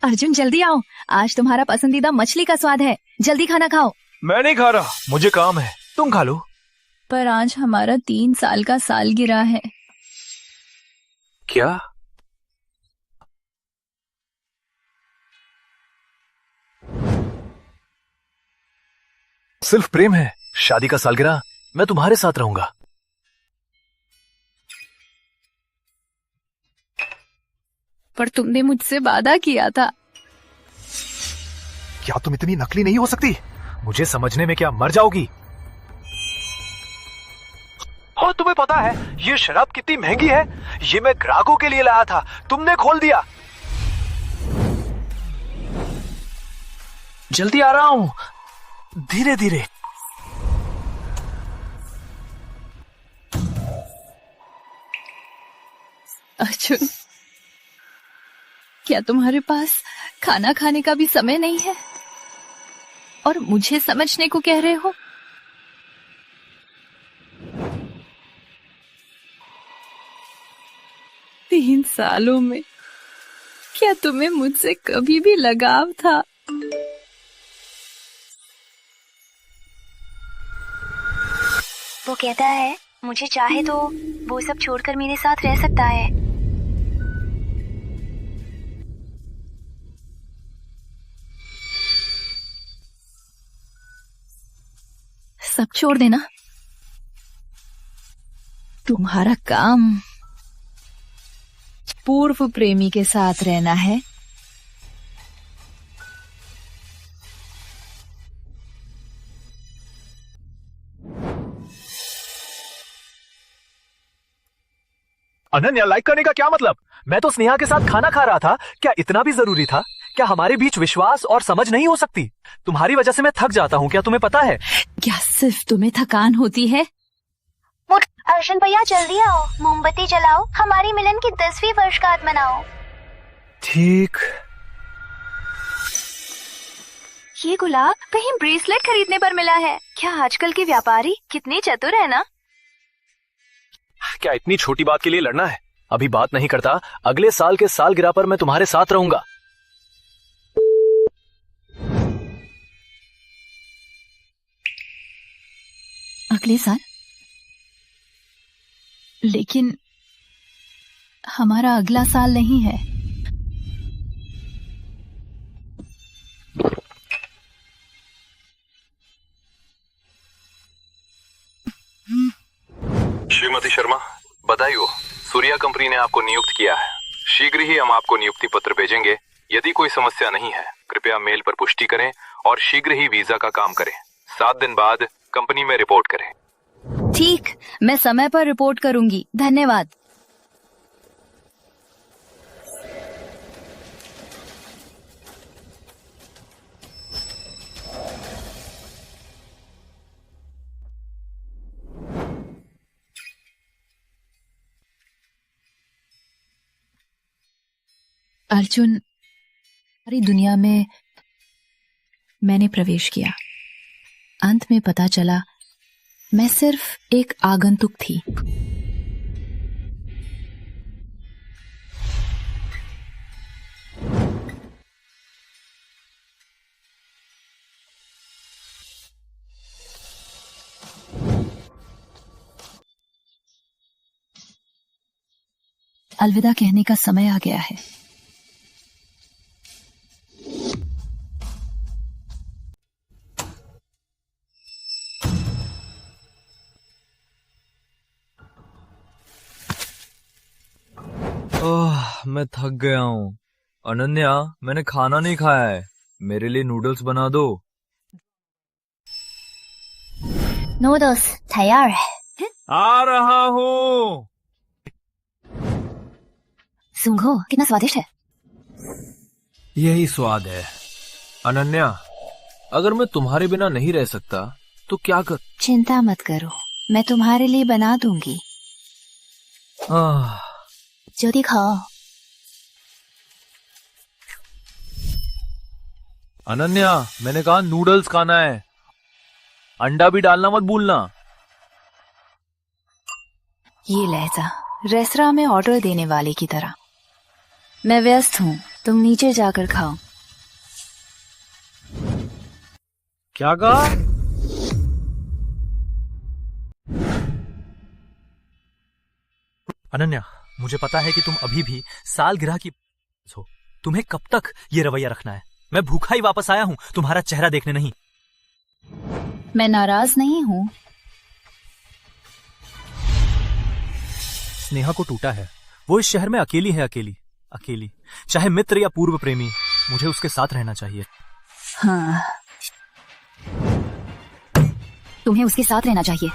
अर्जुन जल्दी आओ, आज तुम्हारा पसंदीदा मछली का स्वाद है। जल्दी खाना खाओ। मैं नहीं खा रहा, मुझे काम है, तुम खा लो। पर आज हमारा 3 साल का सालगिरह है। क्या? सिर्फ प्रेम है, शादी का सालगिरह मैं तुम्हारे साथ रहूंगा। पर तुमने मुझसे वादा किया था। क्या तुम इतनी नकली नहीं हो सकती? मुझे समझने में क्या मर जाओगी? और तुम्हें पता है ये शराब कितनी महंगी है? ये मैं ग्राहकों के लिए लाया था, तुमने खोल दिया। जल्दी आ रहा हूं, धीरे धीरे। अर्जुन, क्या तुम्हारे पास खाना खाने का भी समय नहीं है और मुझे समझने को कह रहे हो? तीन सालों में क्या तुम्हें मुझसे कभी भी लगाव था? वो कहता है मुझे चाहे तो वो सब छोड़कर मेरे साथ रह सकता है। सब छोड़ देना। तुम्हारा काम पूर्व प्रेमी के साथ रहना है। अनन्या, लाइक करने का क्या मतलब? मैं तो स्नेहा के साथ खाना खा रहा था। क्या इतना भी जरूरी था? क्या हमारे बीच विश्वास और समझ नहीं हो सकती? तुम्हारी वजह से मैं थक जाता हूँ, क्या तुम्हें पता है? क्या सिर्फ तुम्हें थकान होती है? अर्जुन भैया जल्दी आओ, मोमबत्ती जलाओ, हमारी मिलन की 10वीं वर्षगांठ मनाओ। ठीक। ये गुलाब कहीं ब्रेसलेट खरीदने पर मिला है क्या? आजकल के व्यापारी कितने चतुर है ना। क्या इतनी छोटी बात के लिए लड़ना है? अभी बात नहीं करता, अगले साल के सालगिरह पर मैं तुम्हारे साथ रहूंगा। अगले साल? लेकिन हमारा अगला साल नहीं है। श्रीमती शर्मा, बधाई हो। सूर्या कंपनी ने आपको नियुक्त किया है। शीघ्र ही हम आपको नियुक्ति पत्र भेजेंगे। यदि कोई समस्या नहीं है, कृपया मेल पर पुष्टि करें और शीघ्र ही वीजा का काम करें। 7 दिन बाद कंपनी में रिपोर्ट करें। ठीक, मैं समय पर रिपोर्ट करूंगी। धन्यवाद। अर्जुन, सारी दुनिया में मैंने प्रवेश किया। अंत में पता चला मैं सिर्फ एक आगंतुक थी। अलविदा कहने का समय आ गया है। मैं थक गया हूँ। अनन्या, मैंने खाना नहीं खाया है, मेरे लिए नूडल्स बना दो। नूडल्स तैयार है। आ रहा हूँ। सुंघो, कितना स्वादिष्ट है। यही स्वाद है। अनन्या, अगर मैं तुम्हारे बिना नहीं रह सकता तो क्या कर? चिंता मत करो, मैं तुम्हारे लिए बना दूंगी। जल्दी खाओ। अनन्या, मैंने कहा नूडल्स खाना है, अंडा भी डालना मत भूलना। ये लहजा रेस्तरां में ऑर्डर देने वाले की तरह। मैं व्यस्त हूँ, तुम नीचे जाकर खाओ। क्या कहा? अनन्या, मुझे पता है कि तुम अभी भी सालगिरह की हो। तुम्हें कब तक ये रवैया रखना है? मैं भूखा ही वापस आया हूं, तुम्हारा चेहरा देखने नहीं। मैं नाराज नहीं हूँ। स्नेहा को टूटा है। वो इस शहर में अकेली है, अकेली। चाहे मित्र या पूर्व प्रेमी, मुझे उसके साथ रहना चाहिए। हाँ, तुम्हें उसके साथ रहना चाहिए।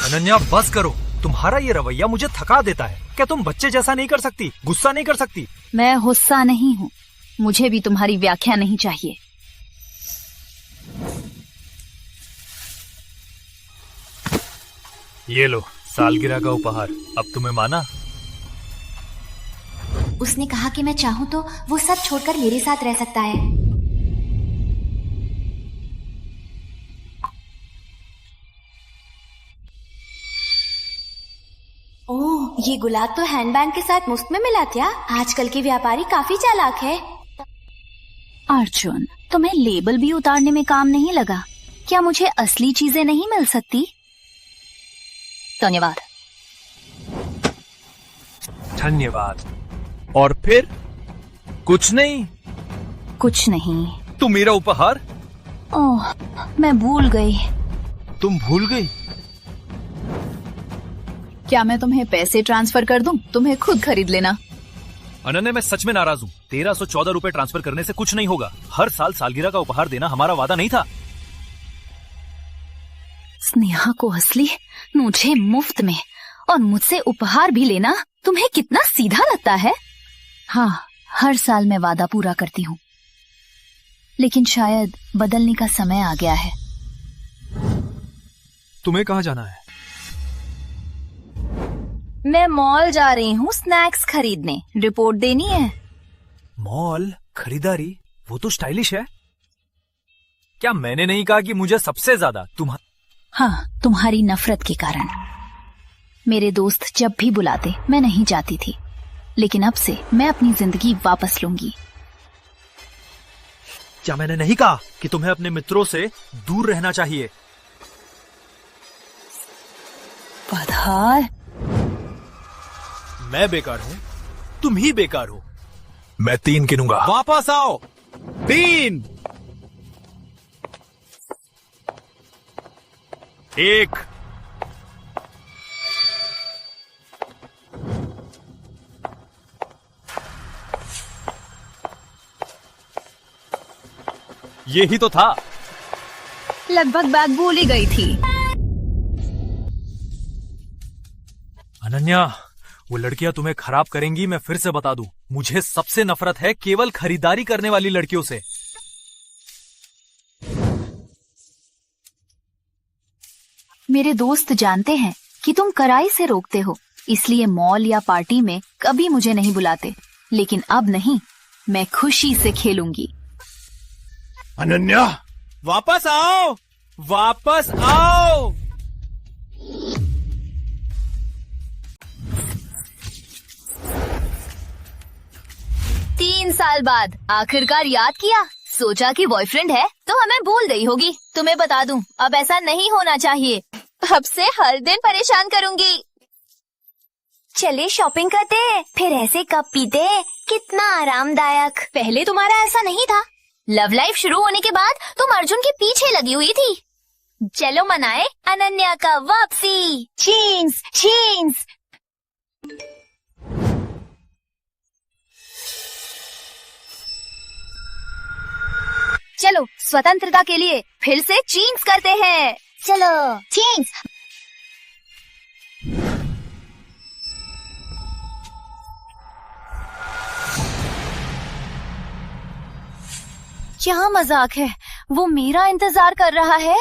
अनन्या, बस करो। तुम्हारा ये रवैया मुझे थका देता है। क्या तुम बच्चे जैसा नहीं कर सकती? गुस्सा नहीं कर सकती? मैं गुस्सा नहीं हूँ। मुझे भी तुम्हारी व्याख्या नहीं चाहिए। ये लो, सालगिरह का उपहार। अब तुम्हें माना? उसने कहा कि मैं चाहूं तो वो सब छोड़कर मेरे साथ रह सकता है। ओह, ये गुलाब तो हैंडबैग के साथ मुफ्त में मिला क्या? आजकल के व्यापारी काफी चालाक है। अर्जुन, तुम्हें लेबल भी उतारने में काम नहीं लगा? क्या मुझे असली चीजें नहीं मिल सकती? धन्यवाद। धन्यवाद। और फिर? कुछ नहीं। कुछ नहीं। तुम मेरा उपहार? ओह, मैं भूल गई। तुम भूल गई? क्या मैं तुम्हें पैसे ट्रांसफर कर दूं? तुम्हें खुद खरीद लेना। अनन्या, मैं सच में नाराज हूँ। 1314 रुपए ट्रांसफर करने से कुछ नहीं होगा। हर साल सालगिरह का उपहार देना हमारा वादा नहीं था। स्नेहा को असली, मुझे मुफ्त में, और मुझसे उपहार भी लेना तुम्हें कितना सीधा लगता है। हाँ, हर साल मैं वादा पूरा करती हूँ, लेकिन शायद बदलने का समय आ गया है। तुम्हें कहाँ जाना है? मैं मॉल जा रही हूँ स्नैक्स खरीदने। रिपोर्ट देनी है। मॉल? खरीदारी? वो तो स्टाइलिश है। क्या मैंने नहीं कहा कि मुझे सबसे ज्यादा हाँ, तुम्हारी नफरत के कारण। मेरे दोस्त जब भी बुलाते मैं नहीं जाती थी, लेकिन अब से मैं अपनी जिंदगी वापस लूंगी। क्या मैंने नहीं कहा कि तुम्हें अपने मित्रों से दूर रहना चाहिए? पधार। मैं बेकार हूँ, तुम ही बेकार हो। मैं 3 गिनूंगा। वापस आओ। 3, 1। ये ही तो था। लगभग बैग भूल ही गई थी। अनन्या, वो लड़कियां तुम्हें खराब करेंगी। मैं फिर से बता दूं, मुझे सबसे नफरत है केवल खरीदारी करने वाली लड़कियों से। मेरे दोस्त जानते हैं कि तुम कड़ाई से रोकते हो, इसलिए मॉल या पार्टी में कभी मुझे नहीं बुलाते। लेकिन अब नहीं, मैं खुशी से खेलूंगी। अनन्या, वापस आओ। वापस आओ। 3 साल बाद आखिरकार याद किया। सोचा कि बॉयफ्रेंड है तो हमें भूल गई होगी। तुम्हें बता दूं, अब ऐसा नहीं होना चाहिए। अब से हर दिन परेशान करूंगी। चले शॉपिंग करते हैं, फिर ऐसे कप पीते हैं, कितना आरामदायक। पहले तुम्हारा ऐसा नहीं था। लव लाइफ शुरू होने के बाद तुम अर्जुन के पीछे लगी हुई थी। चलो मनाए अनन्या का वापसी। Jeans jeans. चलो स्वतंत्रता के लिए फिर से चींस करते हैं। चलो चींस। क्या मजाक है, वो मेरा इंतजार कर रहा है।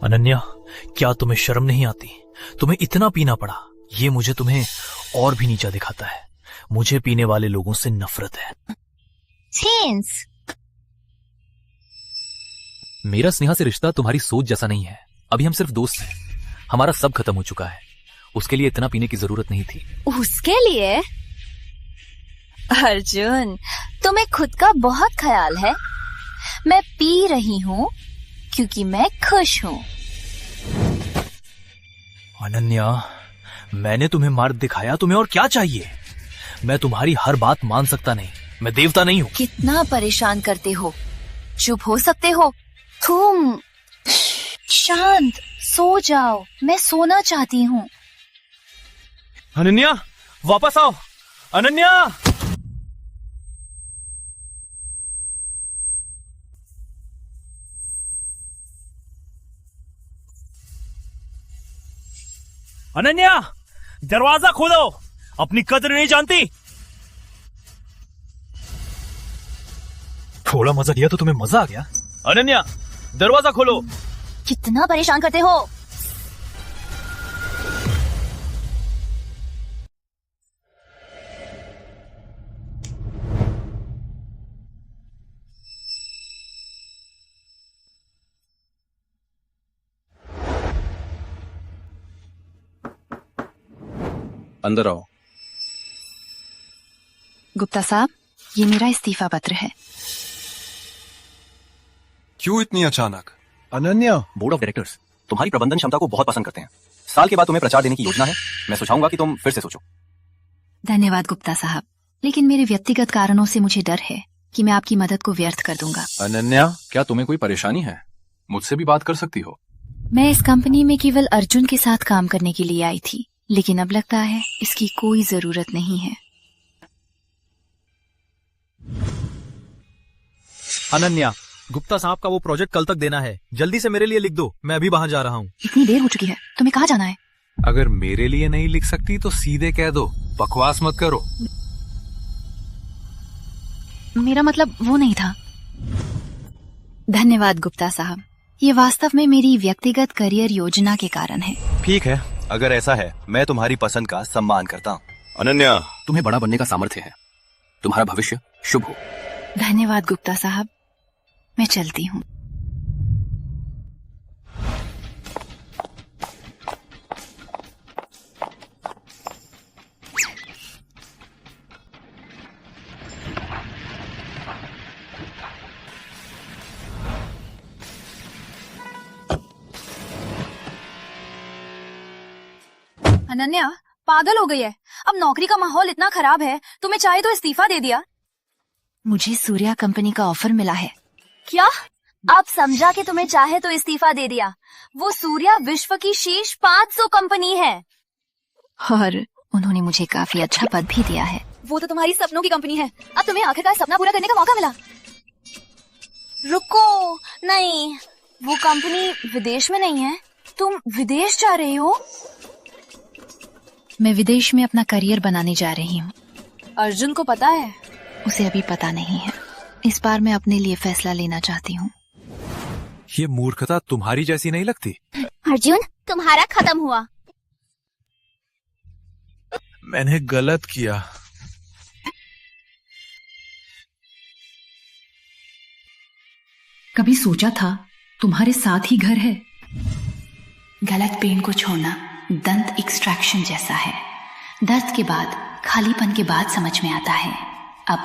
अनन्या, क्या तुम्हें शर्म नहीं आती? तुम्हें इतना पीना पड़ा। ये मुझे तुम्हें और भी नीचा दिखाता है। मुझे पीने वाले लोगों से नफरत है। चींस। मेरा स्नेहा से रिश्ता तुम्हारी सोच जैसा नहीं है। अभी हम सिर्फ दोस्त हैं। हमारा सब खत्म हो चुका है। उसके लिए इतना पीने की जरूरत नहीं थी। उसके लिए? अर्जुन, तुम्हें खुद का बहुत ख्याल है। मैं पी रही हूँ क्योंकि मैं खुश हूँ। अनन्या, मैंने तुम्हें मार्ग दिखाया, तुम्हें और क्या चाहिए? मैं तुम्हारी हर बात मान सकता नहीं। मैं देवता नहीं हूँ। कितना परेशान करते हो। चुप हो सकते हो तुम? शांत, सो जाओ। मैं सोना चाहती हूँ। अनन्या, वापस आओ। अनन्या! अनन्या, दरवाजा खोलो। अपनी कदर नहीं जानती। थोड़ा मजा दिया तो तुम्हें मजा आ गया। अनन्या, दरवाजा खोलो। कितना परेशान करते हो। अंदर आओ। गुप्ता साहब, ये मेरा इस्तीफा पत्र है। क्यों इतनी अचानक? अनन्या, बोर्ड ऑफ डायरेक्टर्स तुम्हारी प्रबंधन क्षमता को बहुत पसंद करते हैं। साल के बाद तुम्हें प्रचार देने की योजना है। मैं सुझाऊंगा कि तुम फिर से सोचो। धन्यवाद गुप्ता साहब, लेकिन मेरे व्यक्तिगत कारणों से मुझे डर है कि मैं आपकी मदद को व्यर्थ कर दूंगा। अनन्या, क्या तुम्हें कोई परेशानी है? मुझसे भी बात कर सकती हो। मैं इस कंपनी में केवल अर्जुन के साथ काम करने के लिए आई थी, लेकिन अब लगता है इसकी कोई जरूरत नहीं है। अनन्या, गुप्ता साहब का वो प्रोजेक्ट कल तक देना है। जल्दी से मेरे लिए लिख दो। मैं अभी वहां जा रहा हूँ। इतनी देर हो चुकी है, तुम्हें कहाँ जाना है? अगर मेरे लिए नहीं लिख सकती तो सीधे कह दो, बकवास मत करो। मेरा मतलब वो नहीं था। धन्यवाद गुप्ता साहब, ये वास्तव में मेरी व्यक्तिगत करियर योजना के कारण है। ठीक है, अगर ऐसा है मैं तुम्हारी पसंद का सम्मान करता हूँ। अनन्या, तुम्हें बड़ा बनने का सामर्थ्य है। तुम्हारा भविष्य शुभ हो। धन्यवाद गुप्ता साहब, मैं चलती हूँ। अनन्या पागल हो गई है। अब नौकरी का माहौल इतना खराब है, तुम्हें चाहे तो इस्तीफा दे दिया। मुझे सूर्या कंपनी का ऑफर मिला है। क्या? आप समझा कि तुम्हें चाहे तो इस्तीफा दे दिया? वो सूर्या विश्व की शीर्ष 500 कंपनी है और उन्होंने मुझे काफी अच्छा पद भी दिया है। वो तो तुम्हारी सपनों की कंपनी है। अब तुम्हें आखिरकार सपना पूरा करने का मौका मिला। रुको, नहीं, वो कंपनी विदेश में नहीं है। तुम विदेश जा रही हो? मैं विदेश में अपना करियर बनाने जा रही हूँ। अर्जुन को पता है? उसे अभी पता नहीं है। इस बार मैं अपने लिए फैसला लेना चाहती हूँ। ये मूर्खता तुम्हारी जैसी नहीं लगती? अर्जुन, तुम्हारा खत्म हुआ। मैंने गलत किया। कभी सोचा था तुम्हारे साथ ही घर है? गलत पेन को छोड़ना दंत एक्सट्रैक्शन जैसा है। दर्द के बाद, खालीपन के बाद समझ में आता है अब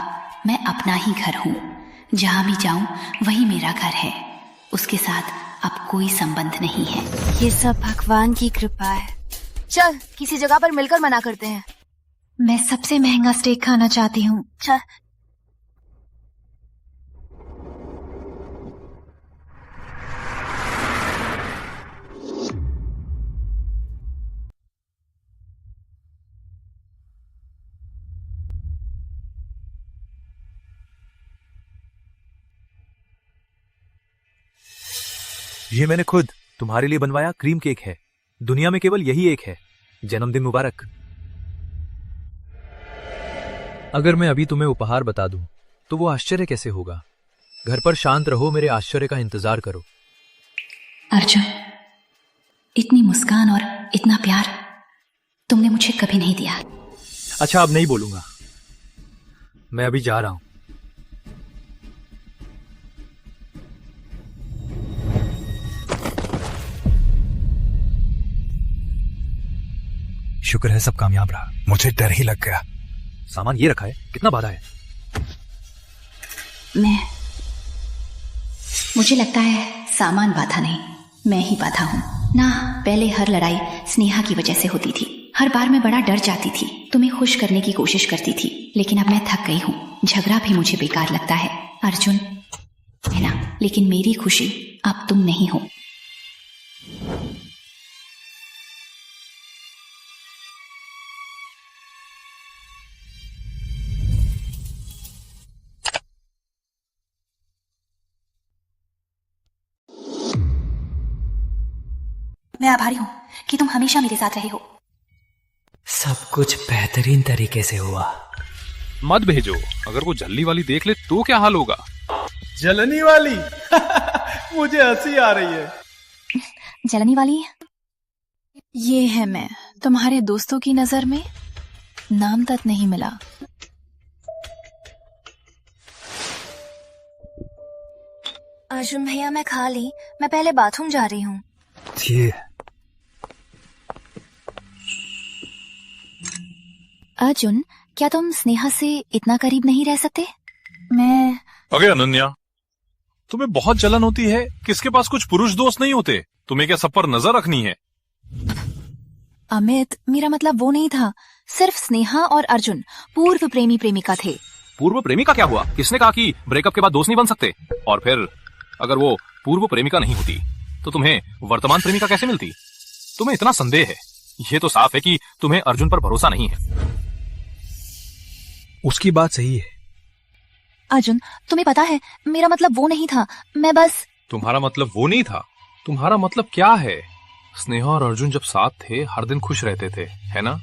मैं अपना ही घर हूँ। जहाँ भी जाऊँ वही मेरा घर है। उसके साथ अब कोई संबंध नहीं है। ये सब भगवान की कृपा है। चल किसी जगह पर मिलकर मना करते हैं। मैं सबसे महंगा स्टेक खाना चाहती हूँ। चल। ये मैंने खुद तुम्हारे लिए बनवाया क्रीम केक है। दुनिया में केवल यही एक है। जन्मदिन मुबारक। अगर मैं अभी तुम्हें उपहार बता दूं तो वो आश्चर्य कैसे होगा। घर पर शांत रहो, मेरे आश्चर्य का इंतजार करो। अर्जुन, इतनी मुस्कान और इतना प्यार तुमने मुझे कभी नहीं दिया। अच्छा, अब नहीं बोलूंगा। मैं अभी जा रहा हूं। शुक्र है सब कामयाब रहा, मुझे डर ही लग गया। सामान ये रखा है, कितना बाधा है? मुझे लगता है सामान बाधा नहीं, मैं ही बाधा हूँ ना। पहले हर लड़ाई स्नेहा की वजह से होती थी। हर बार मैं बड़ा डर जाती थी, तुम्हें खुश करने की कोशिश करती थी, लेकिन अब मैं थक गई हूँ। झगड़ा भी मुझे बेकार लगता है। अर्जुन है ना, लेकिन मेरी खुशी अब तुम नहीं हो। मैं आभारी हूँ कि तुम हमेशा मेरे साथ रहे हो। सब कुछ बेहतरीन तरीके से हुआ। मत भेजो, अगर वो जल्दी वाली देख ले तो क्या हाल होगा? जलनी वाली मुझे हंसी आ रही है। जलनी वाली ये है मैं, तुम्हारे दोस्तों की नजर में नाम तक नहीं मिला। अर्जुन भैया मैं खा ली, मैं पहले बाथरूम जा रही हूँ। ये अर्जुन, क्या तुम स्नेहा से इतना करीब नहीं रह सकते? मैं अरे अनन्या, तुम्हें बहुत जलन होती है कि इसके पास कुछ पुरुष दोस्त नहीं होते। तुम्हें क्या सब पर नजर रखनी है? अमित, मेरा मतलब वो नहीं था। सिर्फ स्नेहा और अर्जुन पूर्व प्रेमी प्रेमिका थे। पूर्व प्रेमिका क्या हुआ? किसने कहा कि ब्रेकअप के बाद दोस्त नहीं बन सकते? और फिर अगर वो पूर्व प्रेमिका नहीं होती तो तुम्हें वर्तमान प्रेमिका कैसे मिलती? तुम्हें इतना संदेह है, ये तो साफ है कि तुम्हें अर्जुन पर भरोसा नहीं है। उसकी बात सही है। अर्जुन, तुम्हें पता है मेरा मतलब वो नहीं था। मैं बस तुम्हारा मतलब वो नहीं था? तुम्हारा मतलब क्या है? स्नेहा और अर्जुन जब साथ थे हर दिन खुश रहते थे, है ना?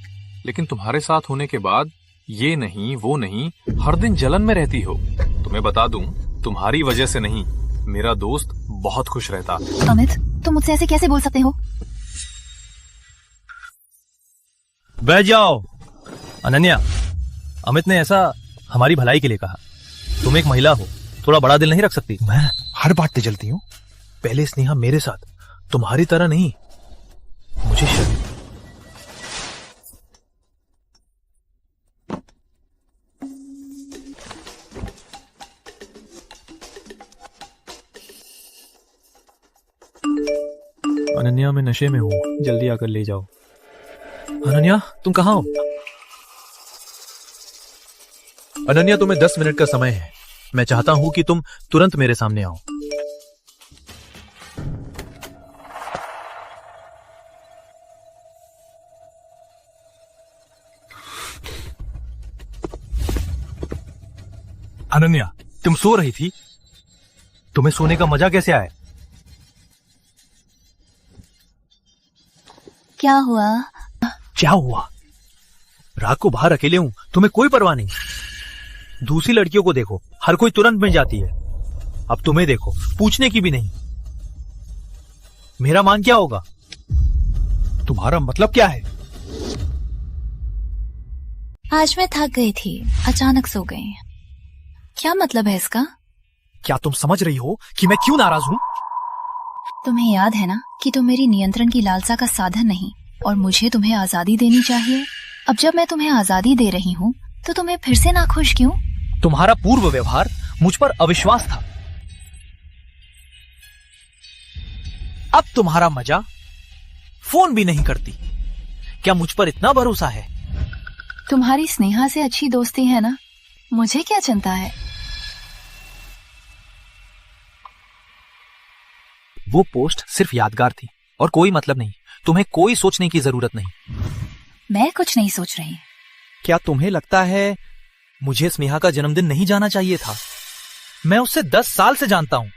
लेकिन तुम्हारे साथ होने के बाद ये नहीं वो नहीं, हर दिन जलन में रहती हो। तुम्हें बता दूं, तुम्हारी वजह से नहीं, मेरा दोस्त बहुत खुश रहता। अमित, तुम मुझसे ऐसे कैसे बोल सकते हो? बैठ जाओ। अनन्या, अमित ने ऐसा हमारी भलाई के लिए कहा। तुम एक महिला हो, थोड़ा बड़ा दिल नहीं रख सकती? मैं हर बात पे जलती हूँ। पहले स्नेहा मेरे साथ, तुम्हारी तरह नहीं। मुझे शर्म। अनन्या, मैं नशे में हूँ, जल्दी आकर ले जाओ। अनन्या, तुम कहाँ हो? अनन्या, तुम्हें 10 मिनट का समय है। मैं चाहता हूं कि तुम तुरंत मेरे सामने आओ। अनन्या, तुम सो रही थी? तुम्हें सोने का मजा कैसे आया? क्या हुआ? क्या हुआ? रात को बाहर अकेले हूं, तुम्हें कोई परवाह नहीं। दूसरी लड़कियों को देखो, हर कोई तुरंत मिल जाती है। अब तुम्हें देखो, पूछने की भी नहीं। मेरा मान क्या होगा? तुम्हारा मतलब क्या है? आज मैं थक गई थी, अचानक सो गई। क्या मतलब है इसका? क्या तुम समझ रही हो कि मैं क्यों नाराज हूं? तुम्हें याद है ना कि तुम मेरी नियंत्रण की लालसा का साधन नहीं, और मुझे तुम्हें आजादी देनी चाहिए। अब जब मैं तुम्हें आजादी दे रही हूँ तो तुम्हें फिर से नाखुश क्यों? तुम्हारा पूर्व व्यवहार मुझ पर अविश्वास था। अब तुम्हारा मजा, फोन भी नहीं करती। क्या मुझ पर इतना भरोसा है? तुम्हारी स्नेहा से अच्छी दोस्ती है ना, मुझे क्या चिंता है? वो पोस्ट सिर्फ यादगार थी और कोई मतलब नहीं। तुम्हें कोई सोचने की जरूरत नहीं। मैं कुछ नहीं सोच रही। क्या तुम्हें लगता है मुझे स्नेहा का जन्मदिन नहीं जाना चाहिए था? मैं उससे 10 साल से जानता हूं,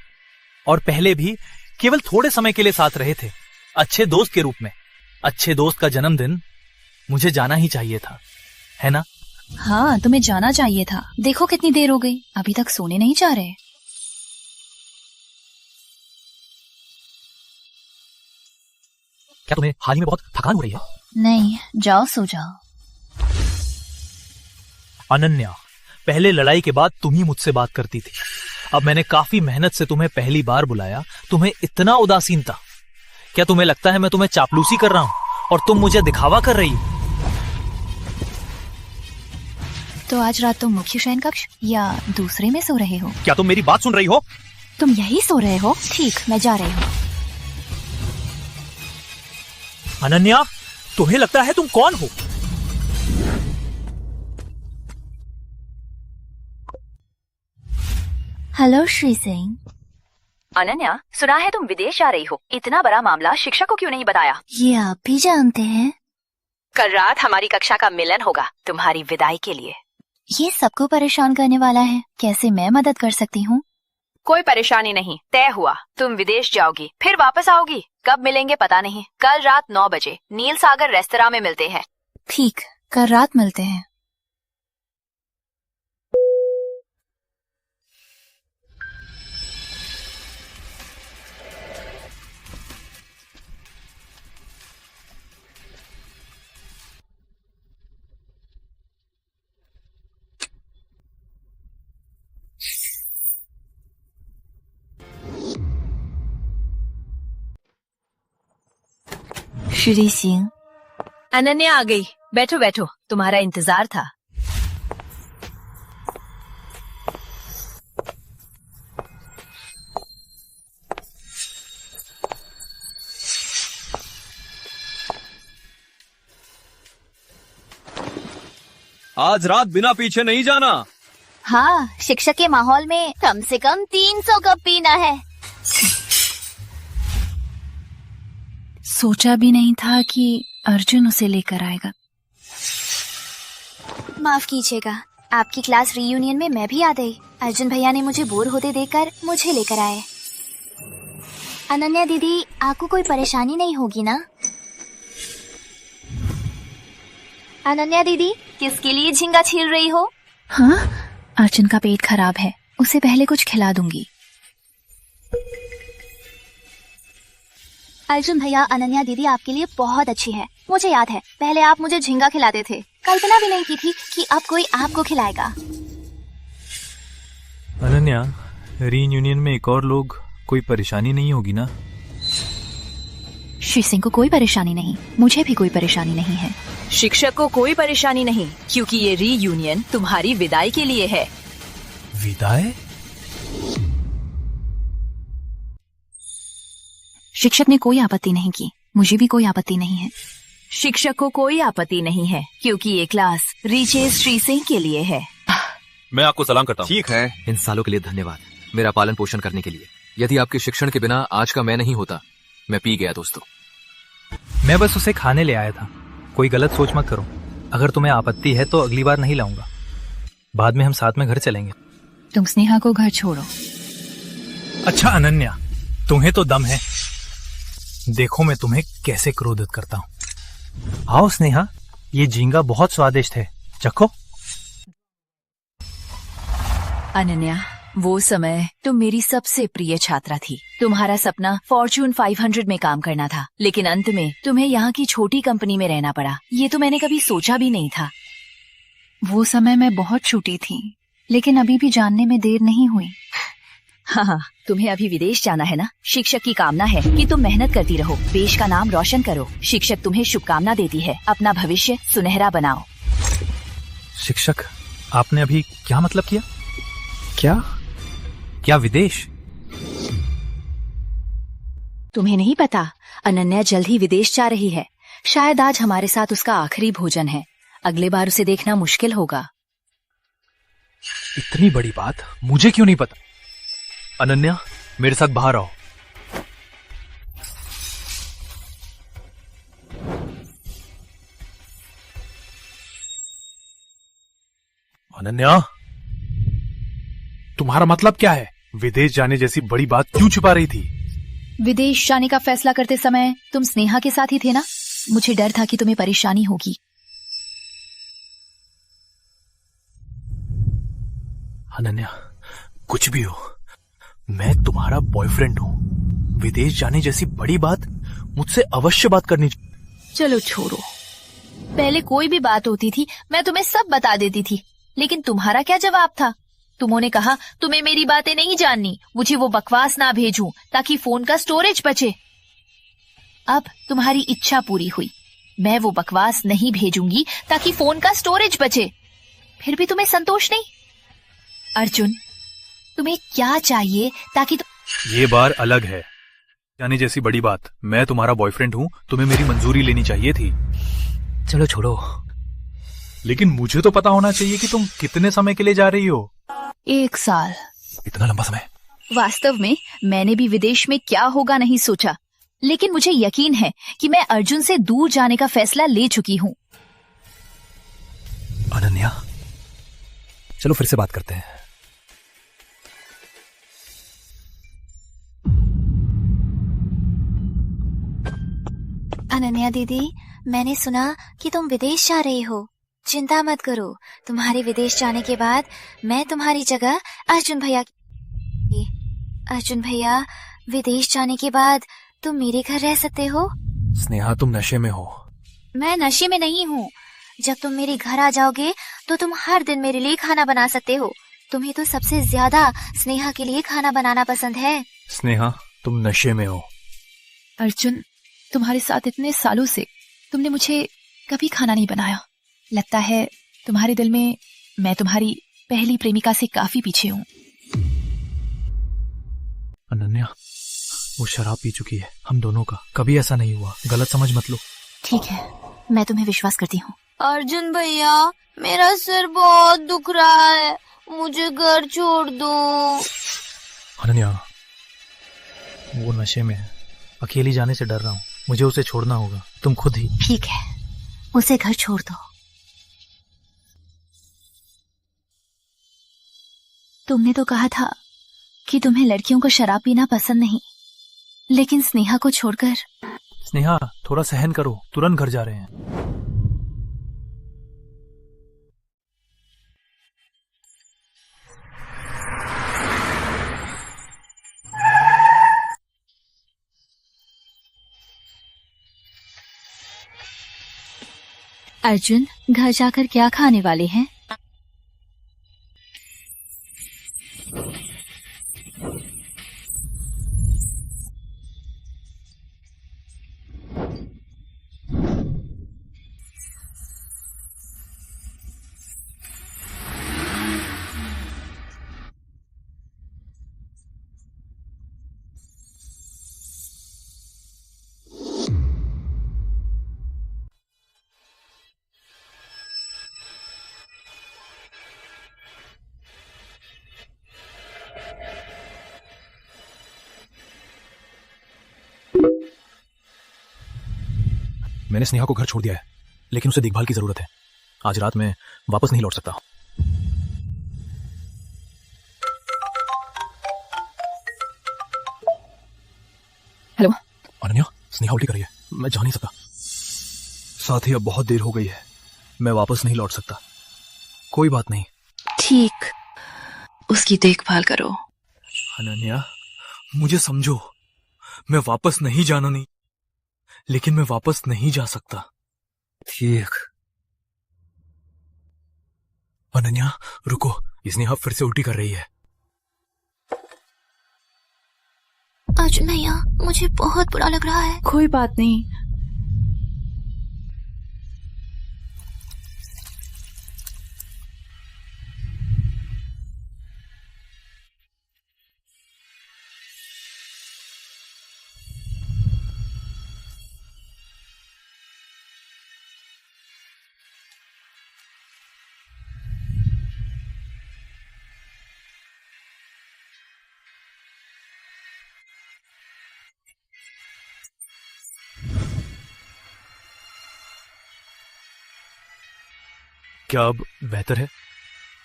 और पहले भी केवल थोड़े समय के लिए साथ रहे थे, अच्छे दोस्त के रूप में। अच्छे दोस्त का जन्मदिन मुझे जाना ही चाहिए था, है ना? हाँ, तुम्हें जाना चाहिए था। देखो कितनी देर हो गई, अभी तक सोने नहीं जा रहे। क्या तुम्हें हाल ही में बहुत थकान हो रही है? नहीं, जाओ सो जाओ। अनन्या, पहले लड़ाई के बाद तुम ही मुझसे बात करती थी। अब मैंने काफी मेहनत से तुम्हें पहली बार बुलाया, तुम्हें इतना उदासीन था। क्या तुम्हें लगता है मैं तुम्हें चापलूसी कर रहा हूं और तुम मुझे दिखावा कर रही हो? तो आज रात तुम मुख्य शयन कक्ष या दूसरे में सो रहे हो? क्या तुम मेरी बात सुन रही हो? तुम यही सो रहे हो? ठीक, मैं जा रही हूँ। अनन्या, तुम्हें लगता है तुम कौन हो? हेलो श्री सिंह। अनन्या, सुना है तुम विदेश जा रही हो। इतना बड़ा मामला शिक्षक को क्यों नहीं बताया? ये आप भी जानते हैं? कल रात हमारी कक्षा का मिलन होगा तुम्हारी विदाई के लिए। ये सबको परेशान करने वाला है। कैसे मैं मदद कर सकती हूँ? कोई परेशानी नहीं, तय हुआ। तुम विदेश जाओगी, फिर वापस आओगी। कब मिलेंगे पता नहीं। कल रात 9 बजे नील सागर रेस्तरां में मिलते हैं। ठीक, कल रात मिलते हैं। श्री सिंह। अनन्या आ गई। बैठो बैठो, तुम्हारा इंतजार था। आज रात बिना पीछे नहीं जाना। हाँ, शिक्षक के माहौल में कम से कम 300 कप पीना है। सोचा भी नहीं था कि अर्जुन उसे लेकर आएगा। माफ कीजिएगा, आपकी क्लास रीयूनियन में मैं भी आ गई। अर्जुन भैया ने मुझे बोर होते देखकर मुझे लेकर आए। अनन्या दीदी, आपको कोई परेशानी नहीं होगी ना? अनन्या दीदी, किसके लिए झींगा छील रही हो? हाँ, अर्जुन का पेट खराब है, उसे पहले कुछ खिला दूंगी। अर्जुन भैया, अनन्या दीदी आपके लिए बहुत अच्छी है। मुझे याद है, पहले आप मुझे झींगा खिलाते थे। कल्पना भी नहीं की थी कि अब कोई आपको खिलाएगा। अनन्या, रीयूनियन में एक और लोग, कोई परेशानी नहीं होगी ना? श्री सिंह को कोई परेशानी नहीं, मुझे भी कोई परेशानी नहीं है। शिक्षक को कोई परेशानी नहीं, क्योंकि ये रीयूनियन तुम्हारी विदाई के लिए है। विदाई? शिक्षक ने कोई आपत्ति नहीं की, मुझे भी कोई आपत्ति नहीं है। शिक्षक को कोई आपत्ति नहीं है, क्योंकि ये क्लास रीचेज श्री सिंह के लिए है। मैं आपको सलाम करता हूँ। ठीक है। इन सालों के लिए धन्यवाद, मेरा पालन पोषण करने के लिए। यदि आपके शिक्षण के बिना आज का मैं नहीं होता। मैं पी गया दोस्तों। मैं बस उसे खाने ले आया था। कोई गलत सोच मत करो। अगर तुम्हें आपत्ति है तो अगली बार नहीं लाऊंगा। बाद में हम साथ में घर चलेंगे। तुम स्नेहा को घर छोड़ो। अच्छा अनन्या, तुम्हें तो दम है। देखो मैं तुम्हें कैसे क्रोधित करता हूँ। आओ स्नेहा, ये झींगा बहुत स्वादिष्ट है, चखो। अनन्या, वो समय तुम मेरी सबसे प्रिय छात्रा थी। तुम्हारा सपना फॉर्च्यून 500 में काम करना था, लेकिन अंत में तुम्हें यहाँ की छोटी कंपनी में रहना पड़ा। ये तो मैंने कभी सोचा भी नहीं था। वो समय मैं बहुत छोटी थी, लेकिन अभी भी जानने में देर नहीं हुई। हाँ, तुम्हें अभी विदेश जाना है ना? शिक्षक की कामना है कि तुम मेहनत करती रहो, देश का नाम रोशन करो। शिक्षक तुम्हें शुभकामना देती है, अपना भविष्य सुनहरा बनाओ। शिक्षक, आपने अभी क्या मतलब किया? क्या विदेश? तुम्हें नहीं पता, अनन्या जल्द ही विदेश जा रही है। शायद आज हमारे साथ उसका आखिरी भोजन है। अगले बार उसे देखना मुश्किल होगा। इतनी बड़ी बात मुझे क्यों नहीं पता? अनन्या, मेरे साथ बाहर आओ। अनन्या, तुम्हारा मतलब क्या है? विदेश जाने जैसी बड़ी बात क्यों छुपा रही थी? विदेश जाने का फैसला करते समय तुम स्नेहा के साथ ही थे ना? मुझे डर था कि तुम्हें परेशानी होगी। अनन्या, कुछ भी हो, मैं तुम्हारा बॉयफ्रेंड हूँ। विदेश जाने जैसी बड़ी बात मुझसे अवश्य बात करनी। चलो छोड़ो। पहले कोई भी बात होती थी मैं तुम्हें सब बता देती थी, लेकिन तुम्हारा क्या जवाब था? तुमने कहा तुम्हें मेरी बातें नहीं जाननी, मुझे वो बकवास ना भेजूं ताकि फोन का स्टोरेज बचे। अब तुम्हारी इच्छा पूरी हुई, मैं वो बकवास नहीं भेजूंगी ताकि फोन का स्टोरेज बचे। फिर भी तुम्हें संतोष नहीं? अर्जुन, तुम्हें क्या चाहिए ताकि ये बार अलग है, जाने जैसी बड़ी बात। मैं तुम्हारा बॉयफ्रेंड हूँ, तुम्हें मेरी मंजूरी लेनी चाहिए थी। चलो छोड़ो। लेकिन मुझे तो पता होना चाहिए कि तुम कितने समय के लिए जा रही हो। 1 साल। इतना लंबा समय? वास्तव में मैंने भी विदेश में क्या होगा नहीं सोचा, लेकिन मुझे यकीन है कि मैं अर्जुन से दूर जाने का फैसला ले चुकी हूँ। अनन्या, चलो फिर से बात करते हैं। अनन्या दीदी, मैंने सुना कि तुम विदेश जा रही हो। चिंता मत करो, तुम्हारे विदेश जाने के बाद मैं तुम्हारी जगह अर्जुन भैया विदेश जाने के बाद तुम मेरे घर रह सकते हो। स्नेहा, तुम नशे में हो। मैं नशे में नहीं हूँ। जब तुम मेरे घर आ जाओगे तो तुम हर दिन मेरे लिए खाना बना सकते हो। तुम्हें तो सबसे ज्यादा स्नेहा के लिए खाना बनाना पसंद है। स्नेहा, तुम नशे में हो। अर्जुन, तुम्हारे साथ इतने सालों से तुमने मुझे कभी खाना नहीं बनाया। लगता है तुम्हारे दिल में मैं तुम्हारी पहली प्रेमिका से काफी पीछे हूँ। अनन्या, वो शराब पी चुकी है। हम दोनों का कभी ऐसा नहीं हुआ, गलत समझ मत लो। ठीक है, मैं तुम्हें विश्वास करती हूँ। अर्जुन भैया, मेरा सिर बहुत दुख रहा है, मुझे घर छोड़ दो। अनन्या, वो नशे में है, अकेली जाने से डर रहा हूँ। मुझे उसे छोड़ना होगा, तुम खुद ही। ठीक है, उसे घर छोड़ दो। तुमने तो कहा था कि तुम्हें लड़कियों को शराब पीना पसंद नहीं, लेकिन स्नेहा को छोड़कर। स्नेहा, थोड़ा सहन करो, तुरंत घर जा रहे हैं। अर्जुन, घर जाकर क्या खाने वाले हैं? मैंने स्नेहा को घर छोड़ दिया है, लेकिन उसे देखभाल की जरूरत है। आज रात मैं वापस नहीं लौट सकता। हेलो अनन्या, स्नेहा उल्टी कर रही है, मैं जा नहीं सकता। साथ ही अब बहुत देर हो गई है, मैं वापस नहीं लौट सकता। कोई बात नहीं। ठीक, उसकी देखभाल करो। अनन्या, मुझे समझो, मैं वापस नहीं जाना नहीं, लेकिन मैं वापस नहीं जा सकता। ठीक। अनन्या रुको, स्नेहा फिर से उल्टी कर रही है। अर्जुन भैया, मुझे बहुत बुरा लग रहा है। कोई बात नहीं, क्या अब बेहतर है?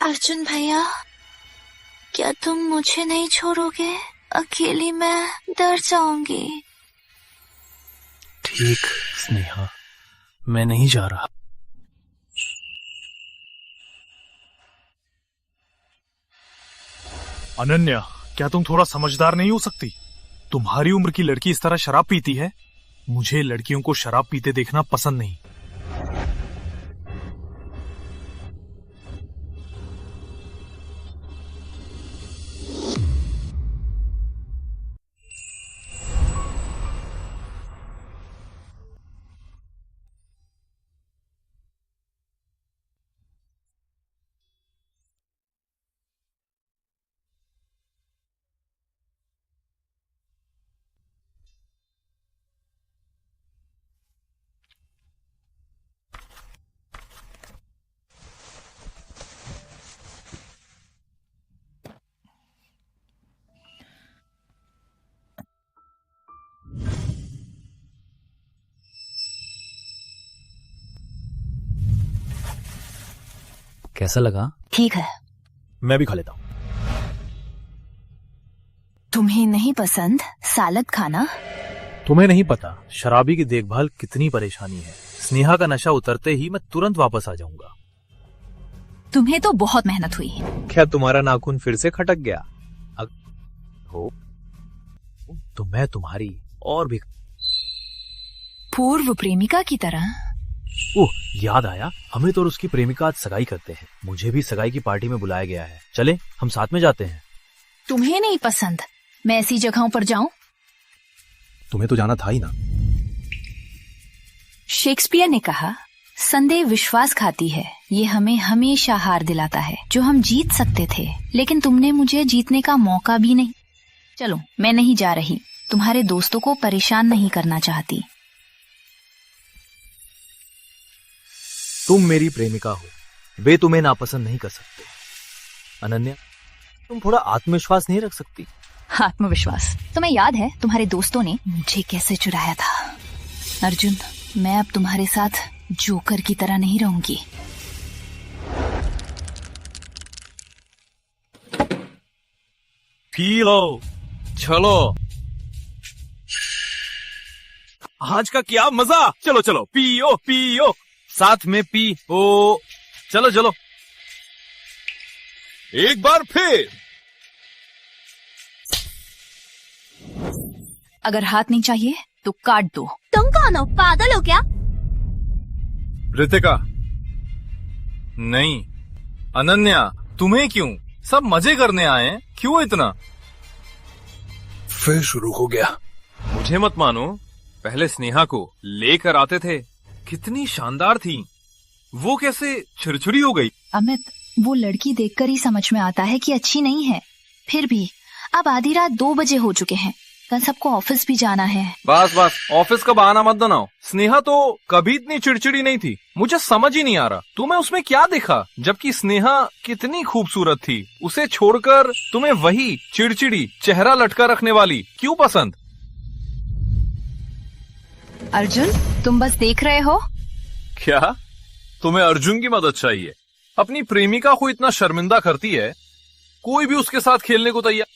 अर्जुन भैया, क्या तुम मुझे नहीं छोड़ोगे? अकेली मैं डर जाऊंगी। ठीक स्नेहा, मैं नहीं जा रहा। अनन्या, क्या तुम थोड़ा समझदार नहीं हो सकती? तुम्हारी उम्र की लड़की इस तरह शराब पीती है? मुझे लड़कियों को शराब पीते देखना पसंद नहीं। कैसा लगा? ठीक है। मैं भी खा लेता हूँ। तुम्हें नहीं पसंद सालद खाना? तुम्हें नहीं पता शराबी की देखभाल कितनी परेशानी है। स्नेहा का नशा उतरते ही मैं तुरंत वापस आ जाऊंगा। तुम्हें तो बहुत मेहनत हुई। क्या तुम्हारा नाखून फिर से खटक गया? हो तो मैं तुम्हारी और भी पूर्व प्रेमिका की तरह। ओह, याद आया, अमित और उसकी प्रेमिका आज सगाई करते हैं। मुझे भी सगाई की पार्टी में बुलाया गया है। चले, हम साथ में जाते हैं। तुम्हें नहीं पसंद मैं ऐसी जगहों पर जाऊं? तुम्हें तो जाना था ही ना। शेक्सपियर ने कहा, संदेह विश्वासघाती है, ये हमें हमेशा हार दिलाता है। जो हम जीत सकते थे, लेकिन तुमने मुझे जीतने का मौका भी नहीं। चलो, मैं नहीं जा रही। तुम्हारे दोस्तों को परेशान नहीं करना चाहती। तुम मेरी प्रेमिका हो, वे तुम्हें नापसंद नहीं कर सकते। अनन्या, तुम थोड़ा आत्मविश्वास नहीं रख सकती? आत्मविश्वास? तुम्हें याद है तुम्हारे दोस्तों ने मुझे कैसे चुराया था? अर्जुन, मैं अब तुम्हारे साथ जोकर की तरह नहीं रहूंगी। पी लो, चलो। आज का क्या मजा। चलो चलो, पियो पियो, साथ में पी ओ। चलो चलो, एक बार फिर। अगर हाथ नहीं चाहिए तो काट दो। तुम कौन हो, पागल हो क्या? रितिका, नहीं। अनन्या, तुम्हें क्यों? सब मजे करने आए हैं, क्यों इतना? फिर शुरू हो गया। मुझे मत मानो, पहले स्नेहा को लेकर आते थे, कितनी शानदार थी। वो कैसे छुरछुरी हो गई? अमित, वो लड़की देखकर ही समझ में आता है कि अच्छी नहीं है। फिर भी अब आधी रात 2 बजे हो चुके हैं। कल सबको ऑफिस भी जाना है। बस बस, ऑफिस का बहाना मत बनाओ। स्नेहा तो कभी इतनी चिड़चिड़ी नहीं थी। मुझे समझ ही नहीं आ रहा, तुम्हें उसमें क्या देखा? जबकि स्नेहा कितनी खूबसूरत थी। उसे छोड़कर तुम्हें वही चिड़चिड़ी, चेहरा लटका रखने वाली क्यों पसंद? अर्जुन, तुम बस देख रहे हो? क्या तुम्हें अर्जुन की मदद चाहिए? अपनी प्रेमिका को इतना शर्मिंदा करती है, कोई भी उसके साथ खेलने को तैयार।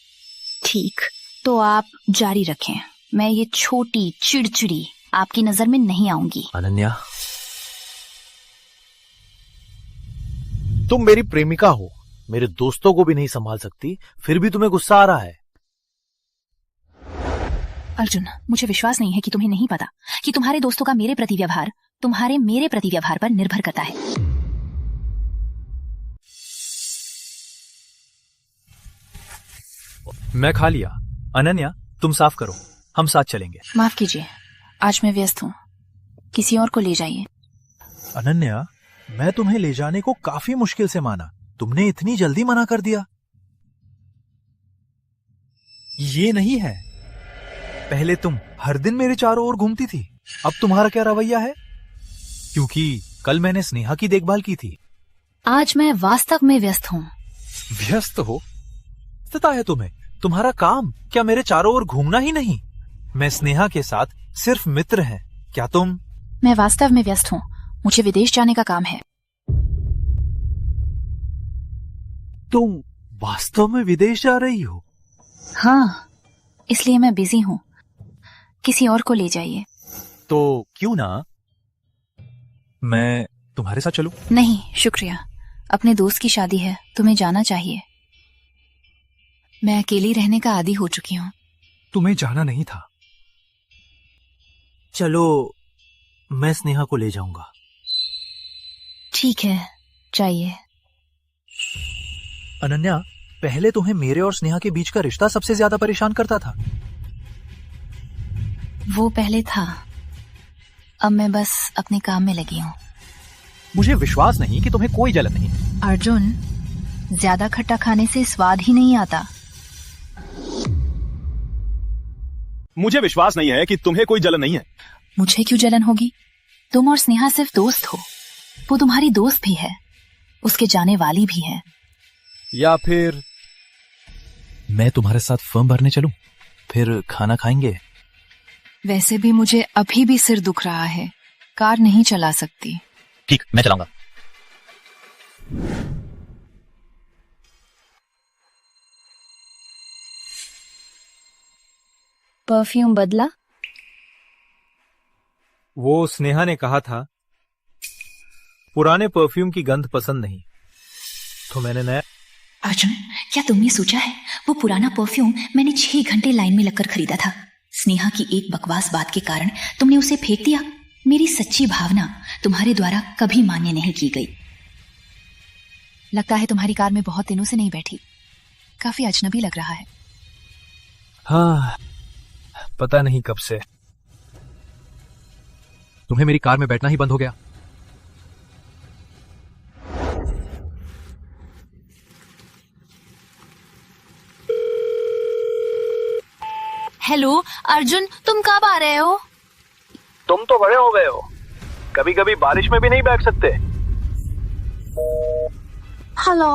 ठीक, तो आप जारी रखें। मैं ये छोटी चिड़चिड़ी आपकी नजर में नहीं आऊंगी। अनन्या, तुम मेरी प्रेमिका हो, मेरे दोस्तों को भी नहीं संभाल सकती, फिर भी तुम्हें गुस्सा आ रहा है। अर्जुन, मुझे विश्वास नहीं है कि तुम्हें नहीं पता कि तुम्हारे दोस्तों का मेरे प्रति व्यवहार तुम्हारे मेरे प्रति व्यवहार पर निर्भर करता है। मैं खा लिया। अनन्या, तुम साफ करो, हम साथ चलेंगे। माफ कीजिए, आज मैं व्यस्त हूँ, किसी और को ले जाइए। अनन्या, मैं तुम्हें ले जाने को काफी मुश्किल से माना, तुमने इतनी जल्दी मना कर दिया। ये नहीं है, पहले तुम हर दिन मेरे चारों ओर घूमती थी, अब तुम्हारा क्या रवैया है? क्योंकि कल मैंने स्नेहा की देखभाल की थी। आज मैं वास्तव में व्यस्त हूँ। व्यस्त हो? पता है तुम्हें, तुम्हारा काम क्या मेरे चारों ओर घूमना ही नहीं? मैं स्नेहा के साथ सिर्फ मित्र हैं, क्या तुम? मैं वास्तव में व्यस्त हूँ, मुझे विदेश जाने का काम है। तुम वास्तव में विदेश जा रही हो? हाँ, इसलिए मैं बिजी हूँ, किसी और को ले जाइए। तो क्यों ना मैं तुम्हारे साथ चलूं? नहीं शुक्रिया, अपने दोस्त की शादी है, तुम्हें जाना चाहिए। मैं अकेली रहने का आदी हो चुकी हूँ। तुम्हें जाना नहीं था। चलो, मैं स्नेहा को ले जाऊंगा। ठीक है, चाहिए। अनन्या, पहले तुम्हें मेरे और स्नेहा के बीच का रिश्ता सबसे ज्यादा परेशान करता था। वो पहले था, अब मैं बस अपने काम में लगी हूँ। मुझे विश्वास नहीं कि तुम्हें कोई जलन नहीं। अर्जुन, ज्यादा खट्टा खाने से स्वाद ही नहीं आता। मुझे विश्वास नहीं है कि तुम्हें कोई जलन नहीं है। मुझे क्यों जलन होगी? तुम और स्नेहा सिर्फ दोस्त हो, वो तुम्हारी दोस्त भी है, उसके जाने वाली भी है। या फिर मैं तुम्हारे साथ फॉर्म भरने चलूं, फिर खाना खाएंगे। वैसे भी मुझे अभी भी सिर दुख रहा है, कार नहीं चला सकती। ठीक, मैं चलाऊंगा। परफ्यूम बदला? वो स्नेहा ने कहा था पुराने परफ्यूम की गंध पसंद नहीं, तो मैंने नया। अर्जुन, क्या तुमने सोचा है वो पुराना परफ्यूम मैंने 6 घंटे लाइन में लगकर खरीदा था। स्नेहा की एक बकवास बात के कारण तुमने उसे फेंक दिया। मेरी सच्ची भावना तुम्हारे द्वारा कभी मान्य नहीं की गई। लगता है तुम्हारी कार में बहुत दिनों से नहीं बैठी, काफी अजनबी लग रहा है। हाँ, पता नहीं कब से। तुम्हें मेरी कार में बैठना ही बंद हो गया। हेलो अर्जुन, तुम कब आ रहे हो? तुम तो बड़े हो गए हो, कभी कभी बारिश में भी नहीं बैठ सकते। हेलो।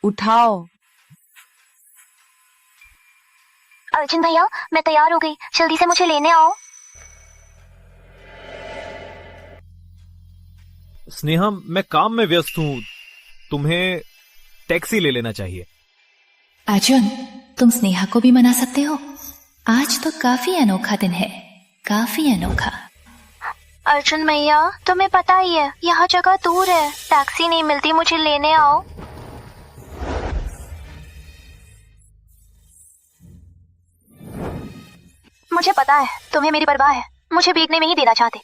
उठाओ। अर्जुन भैया, मैं तैयार हो गई, जल्दी से मुझे लेने आओ। स्नेहा, मैं काम में व्यस्त हूं, तुम्हें टैक्सी ले लेना चाहिए। अर्जुन, तुम स्नेहा को भी मना सकते हो। आज तो काफी अनोखा दिन है, काफी अनोखा। अर्जुन भैया, तुम्हें पता ही है यहाँ जगह दूर है, टैक्सी नहीं मिलती, मुझे लेने आओ। मुझे पता है तुम्हें मेरी परवाह है, मुझे भीगने में ही देना चाहते।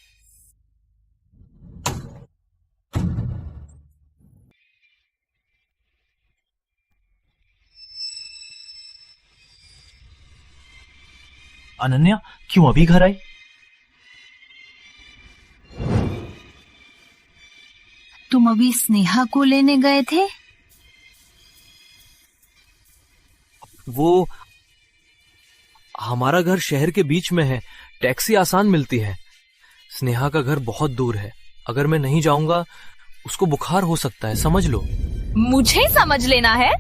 अनन्या क्यों अभी घर आई? तुम अभी स्नेहा को लेने गए थे? वो हमारा घर शहर के बीच में है, टैक्सी आसान मिलती है। स्नेहा का घर बहुत दूर है, अगर मैं नहीं जाऊंगा उसको बुखार हो सकता है, समझ लो। मुझे समझ लेना है?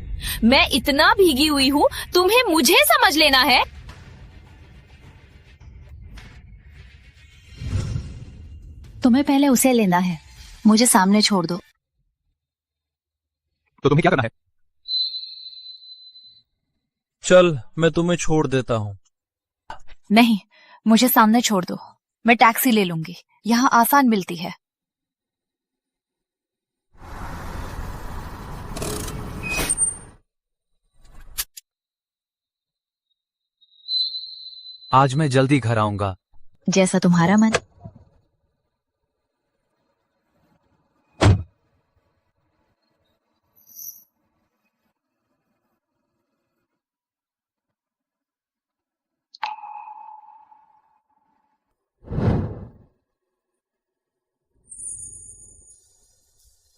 मैं इतना भीगी हुई हूँ, तुम्हें मुझे समझ लेना है? तुम्हें पहले उसे लेना है, मुझे सामने छोड़ दो। तो तुम्हें क्या करना है? चल, मैं तुम्हें छोड़ देता हूँ। नहीं, मुझे सामने छोड़ दो, मैं टैक्सी ले लूंगी, यहाँ आसान मिलती है। आज मैं जल्दी घर आऊंगा। जैसा तुम्हारा मन।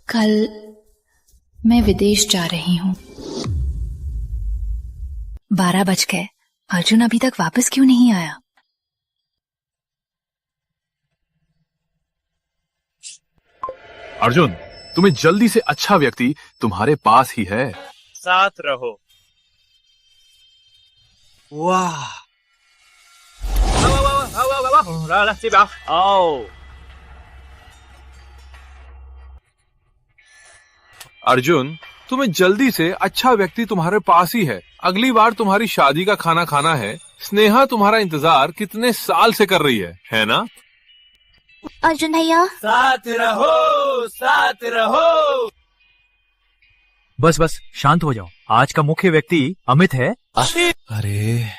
कल मैं विदेश जा रही हूँ। 12 बज गए, अर्जुन अभी तक वापस क्यों नहीं आया? अर्जुन, तुम्हें जल्दी से अच्छा व्यक्ति तुम्हारे पास ही है। साथ रहो। वाह, आओ। अर्जुन, तुम्हें जल्दी से अच्छा व्यक्ति तुम्हारे पास ही है। अगली बार तुम्हारी शादी का खाना खाना है। स्नेहा तुम्हारा इंतजार कितने साल से कर रही है ना? अर्जुन भैया, साथ रहो, साथ रहो। बस बस शांत हो जाओ। आज का मुख्य व्यक्ति अमित है। अरे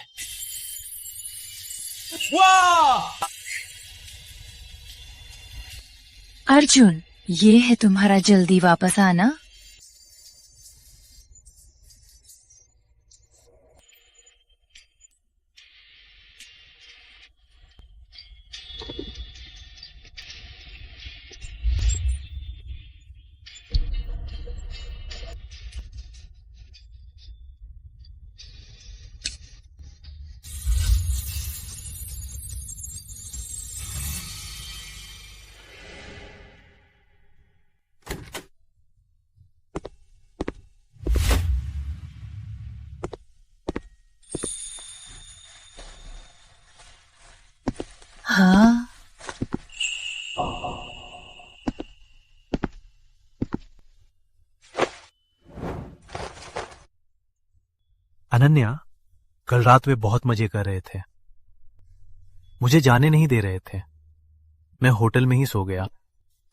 अर्जुन, ये है तुम्हारा जल्दी वापस आना। हाँ, अनन्या, कल रात वे बहुत मजे कर रहे थे, मुझे जाने नहीं दे रहे थे। मैं होटल में ही सो गया।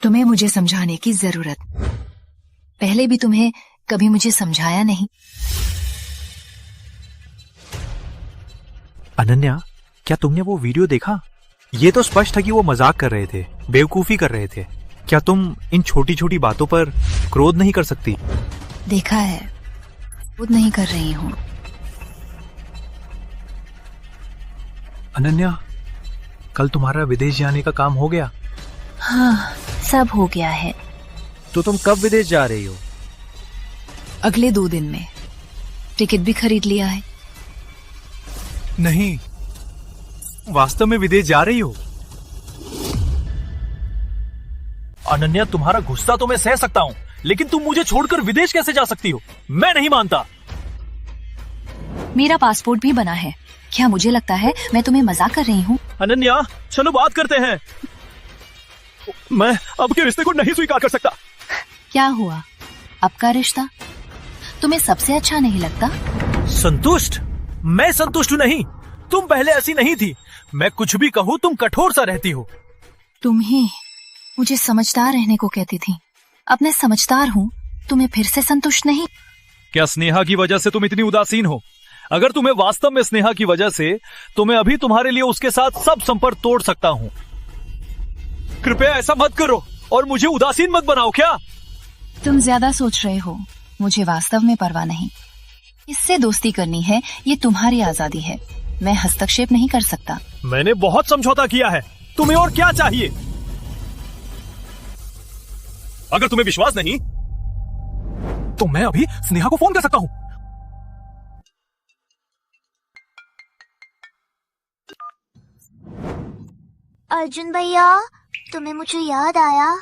तुम्हें मुझे समझाने की जरूरत, पहले भी तुम्हें कभी मुझे समझाया नहीं। अनन्या, क्या तुमने वो वीडियो देखा? ये तो स्पष्ट था कि वो मजाक कर रहे थे, बेवकूफी कर रहे थे। क्या तुम इन छोटी छोटी बातों पर क्रोध नहीं कर सकती? देखा है, खुद नहीं कर रही हूँ। अनन्या, कल तुम्हारा विदेश जाने का काम हो गया? हाँ, सब हो गया है। तो तुम कब विदेश जा रही हो? अगले 2 दिन में। टिकट भी खरीद लिया है। नहीं, वास्तव में विदेश जा रही हो? अनन्या, तुम्हारा गुस्सा तो मैं सह सकता हूँ, लेकिन तुम मुझे छोड़कर विदेश कैसे जा सकती हो? मैं नहीं मानता। मेरा पासपोर्ट भी बना है। क्या मुझे लगता है मैं तुम्हें मजाक कर रही हूँ? अनन्या, चलो बात करते हैं। मैं अब के रिश्ते को नहीं स्वीकार कर सकता। क्या हुआ? अब का रिश्ता तुम्हें सबसे अच्छा नहीं लगता? संतुष्ट? मैं संतुष्ट नहीं। तुम पहले ऐसी नहीं थी। मैं कुछ भी कहूँ तुम कठोर सा रहती हो। तुम ही मुझे समझदार रहने को कहती थी। अब मैं समझदार हूँ, तुम्हें फिर से संतुष्ट नहीं? क्या स्नेहा की वजह से तुम इतनी उदासीन हो? अगर तुम्हें वास्तव में स्नेहा की वजह से, तो मैं अभी तुम्हारे लिए उसके साथ सब संपर्क तोड़ सकता हूँ। कृपया ऐसा मत करो और मुझे उदासीन मत बनाओ। क्या तुम ज्यादा सोच रहे हो? मुझे वास्तव में परवाह नहीं। इससे दोस्ती करनी है, ये तुम्हारी आजादी है। मैं हस्तक्षेप नहीं कर सकता। मैंने बहुत समझौता किया है। तुम्हें और क्या चाहिए? अगर तुम्हें विश्वास नहीं, तो मैं अभी स्नेहा को फोन कर सकता हूँ। अर्जुन भैया, तुम्हें मुझे याद आया?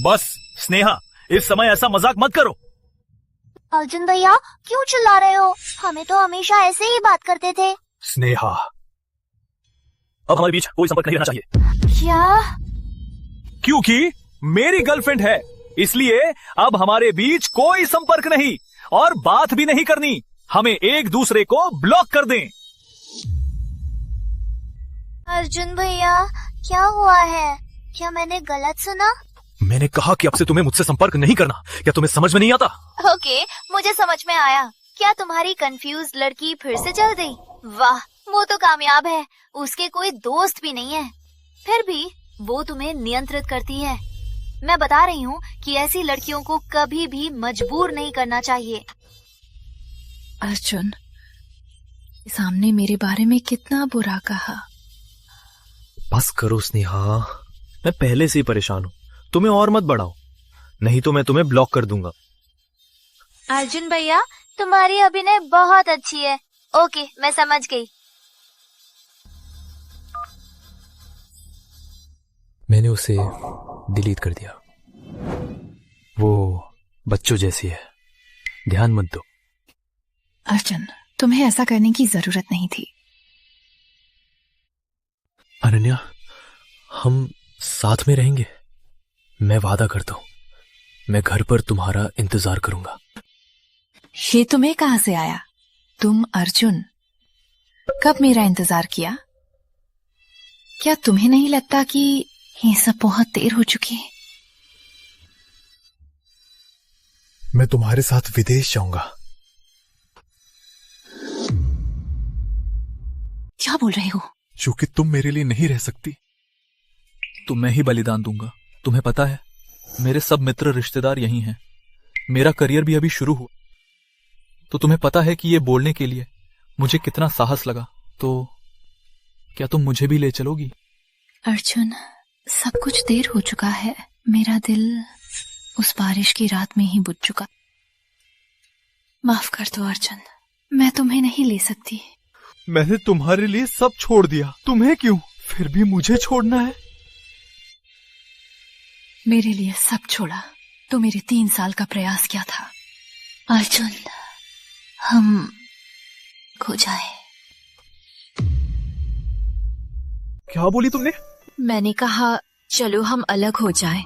बस स्नेहा, इस समय ऐसा मजाक मत करो। अर्जुन भैया, क्यों चिल्ला रहे हो? हमें तो हमेशा ऐसे ही बात करते थे। स्नेहा, अब हमारे बीच कोई संपर्क नहीं रहना चाहिए। क्या? क्योंकि मेरी गर्लफ्रेंड है, इसलिए अब हमारे बीच कोई संपर्क नहीं और बात भी नहीं करनी। हमें एक दूसरे को ब्लॉक कर दें। अर्जुन भैया, क्या हुआ है? क्या मैंने गलत सुना? मैंने कहा कि अब से तुम्हें मुझसे संपर्क नहीं करना। क्या तुम्हें समझ में नहीं आता? ओके, मुझे समझ में आया। क्या तुम्हारी कंफ्यूज लड़की फिर से चल गई? वाह, वो तो कामयाब है। उसके कोई दोस्त भी नहीं है, फिर भी वो तुम्हें नियंत्रित करती है। मैं बता रही हूँ कि ऐसी लड़कियों को कभी भी मजबूर नहीं करना चाहिए। अर्जुन, सामने मेरे बारे में कितना बुरा कहा। बस करो स्नेहा, मैं पहले से ही परेशान हूँ। तुम्हें और मत बढ़ाओ, नहीं तो मैं तुम्हें ब्लॉक कर दूंगा। अर्जुन भैया, तुम्हारी अभिनय बहुत अच्छी है। ओके, मैं समझ गई। मैंने उसे डिलीट कर दिया। वो बच्चों जैसी है, ध्यान मत दो। अर्जुन, तुम्हें ऐसा करने की जरूरत नहीं थी। अनन्या, हम साथ में रहेंगे। मैं वादा करता हूं, मैं घर पर तुम्हारा इंतजार करूंगा। ये तुम्हें कहां से आया? तुम अर्जुन, कब मेरा इंतजार किया? क्या तुम्हें नहीं लगता कि ये सब बहुत देर हो चुकी है? मैं तुम्हारे साथ विदेश जाऊंगा। क्या बोल रहे हो? क्योंकि तुम मेरे लिए नहीं रह सकती। तो मैं ही बलिदान दूंगा। तुम्हें पता है, मेरे सब मित्र रिश्तेदार यही हैं। मेरा करियर भी अभी शुरू हुआ, तो तुम्हें पता है कि ये बोलने के लिए मुझे कितना साहस लगा। तो क्या तुम मुझे भी ले चलोगी? अर्जुन, सब कुछ देर हो चुका है। मेरा दिल उस बारिश की रात में ही बुझ चुका। माफ कर दो अर्जुन, मैं तुम्हें नहीं ले सकती। मैंने तुम्हारे लिए सब छोड़ दिया, तुम्हें क्यों? फिर भी मुझे छोड़ना है? मेरे लिए सब छोड़ा तो मेरे 3 साल का प्रयास क्या था? अर्जुन, हम खो जाए। क्या बोली तुमने? मैंने कहा चलो हम अलग हो जाएं।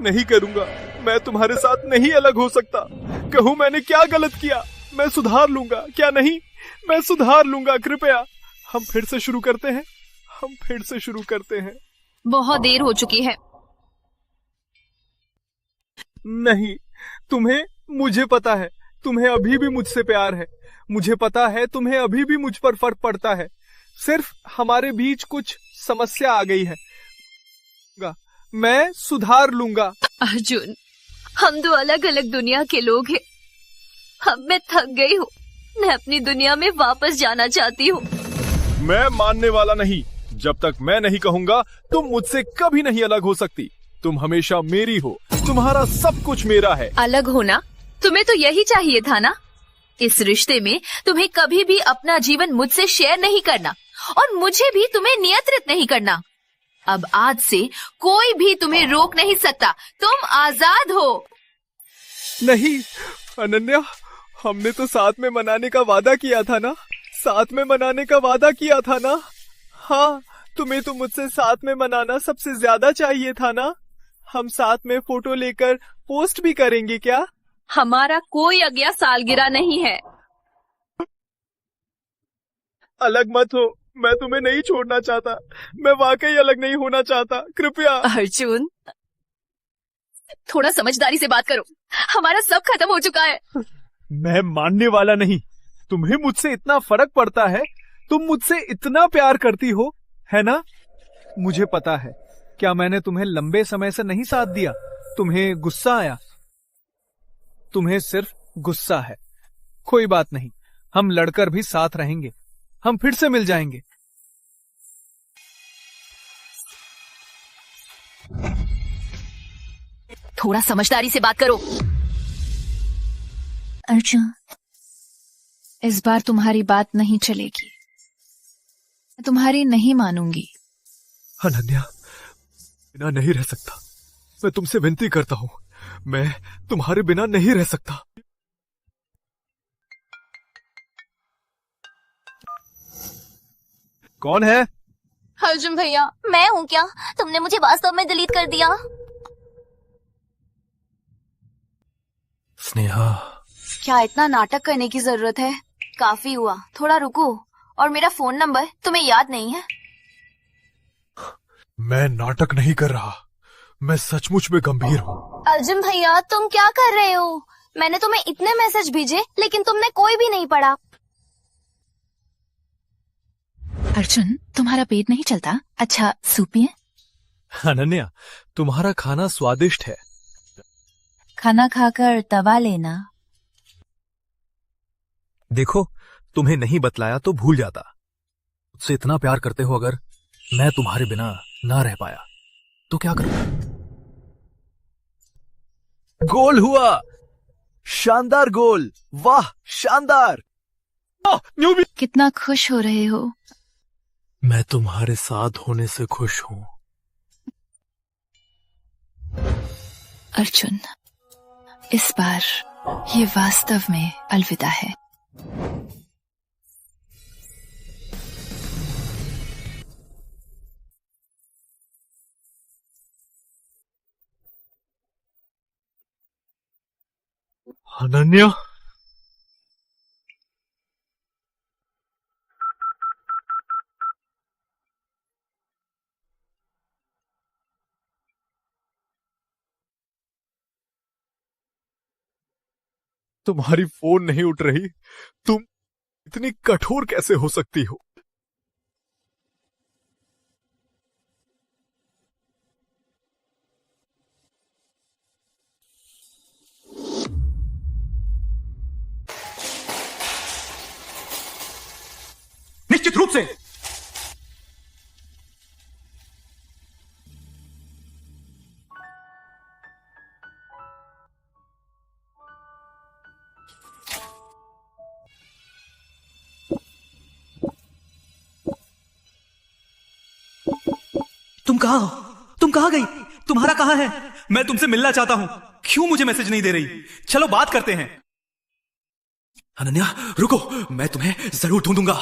नहीं करूंगा, मैं तुम्हारे साथ नहीं अलग हो सकता। कहूँ मैंने क्या गलत किया? मैं सुधार लूंगा, क्या नहीं? मैं सुधार लूंगा, कृपया हम फिर से शुरू करते हैं। हम फिर से शुरू करते हैं। बहुत देर हो चुकी है। नहीं, तुम्हें, मुझे पता है तुम्हें अभी भी मुझसे प्यार है। मुझे पता है तुम्हें अभी भी मुझ पर फर्क पड़ता है। सिर्फ हमारे बीच कुछ समस्या आ गई है। मैं सुधार लूंगा। अर्जुन, हम दो अलग अलग दुनिया के लोग हैं। अब मैं थक गई हूँ। मैं अपनी दुनिया में वापस जाना चाहती हूँ। मैं मानने वाला नहीं। जब तक मैं नहीं कहूँगा तुम मुझसे कभी नहीं अलग हो सकती। तुम हमेशा मेरी हो। तुम्हारा सब कुछ मेरा है। अलग होना? तुम्हें तो यही चाहिए था ना। इस रिश्ते में तुम्हें कभी भी अपना जीवन मुझसे शेयर नहीं करना और मुझे भी तुम्हें नियंत्रित नहीं करना। अब आज से कोई भी तुम्हें रोक नहीं सकता। तुम आजाद हो। नहीं अनन्या, हमने तो साथ में मनाने का वादा किया था ना। साथ में मनाने का वादा किया था ना। हाँ, तुम्हें तो मुझसे साथ में मनाना सबसे ज्यादा चाहिए था ना। हम साथ में फोटो लेकर पोस्ट भी करेंगे क्या? हमारा कोई अगला सालगिरह नहीं है। अलग मत हो। मैं तुम्हें नहीं छोड़ना चाहता। मैं वाकई अलग नहीं होना चाहता। कृपया। अर्जुन, थोड़ा समझदारी से बात करो। हमारा सब खत्म हो चुका है। मैं मानने वाला नहीं। तुम्हें मुझसे इतना फर्क पड़ता है। तुम मुझसे इतना प्यार करती हो, है ना? मुझे पता है। क्या मैंने तुम्हें लंबे समय से नहीं साथ दिया? तुम्हें गुस्सा आया? तुम्हें सिर्फ गुस्सा है। कोई बात नहीं, हम लड़कर भी साथ रहेंगे। हम फिर से मिल जाएंगे। थोड़ा समझदारी से बात करो। अर्जुन, इस बार तुम्हारी बात नहीं चलेगी। मैं तुम्हारी नहीं मानूंगी। अनन्या, बिना नहीं रह सकता। मैं तुमसे विनती करता हूँ। मैं तुम्हारे बिना नहीं रह सकता। कौन है? अर्जुन भैया, मैं हूँ क्या? तुमने मुझे वास्तव में डिलीट कर दिया। स्नेहा, क्या इतना नाटक करने की जरूरत है? काफी हुआ, थोड़ा रुको। और मेरा फोन नंबर तुम्हें याद नहीं है? मैं नाटक नहीं कर रहा। मैं सचमुच में गंभीर हूँ। अर्जुन भैया, तुम क्या कर रहे हो? मैंने तुम्हें इतने मैसेज भेजे लेकिन तुमने कोई भी नहीं पढ़ा। अर्जुन, तुम्हारा पेट नहीं चलता? अच्छा, सूप पिए? अनन्या, तुम्हारा खाना स्वादिष्ट है। खाना खाकर दवा लेना। देखो, तुम्हें नहीं बतलाया तो भूल जाता। मुझसे इतना प्यार करते हो, अगर मैं तुम्हारे बिना ना रह पाया तो क्या करूं? गोल हुआ। शानदार गोल। वाह, शानदार। कितना खुश हो रहे हो? मैं तुम्हारे साथ होने से खुश हूं। अर्जुन, इस बार ये वास्तव में अलविदा है। अनन्या, तुम्हारी फोन नहीं उठ रही। तुम इतनी कठोर कैसे हो सकती हो? निश्चित रूप से। तुम कहाँ हो? तुम कहाँ गई? तुम्हारा कहाँ है? मैं तुमसे मिलना चाहता हूँ। क्यों मुझे मैसेज नहीं दे रही? चलो बात करते हैं। अनन्या, रुको, मैं तुम्हें जरूर ढूंढूंगा।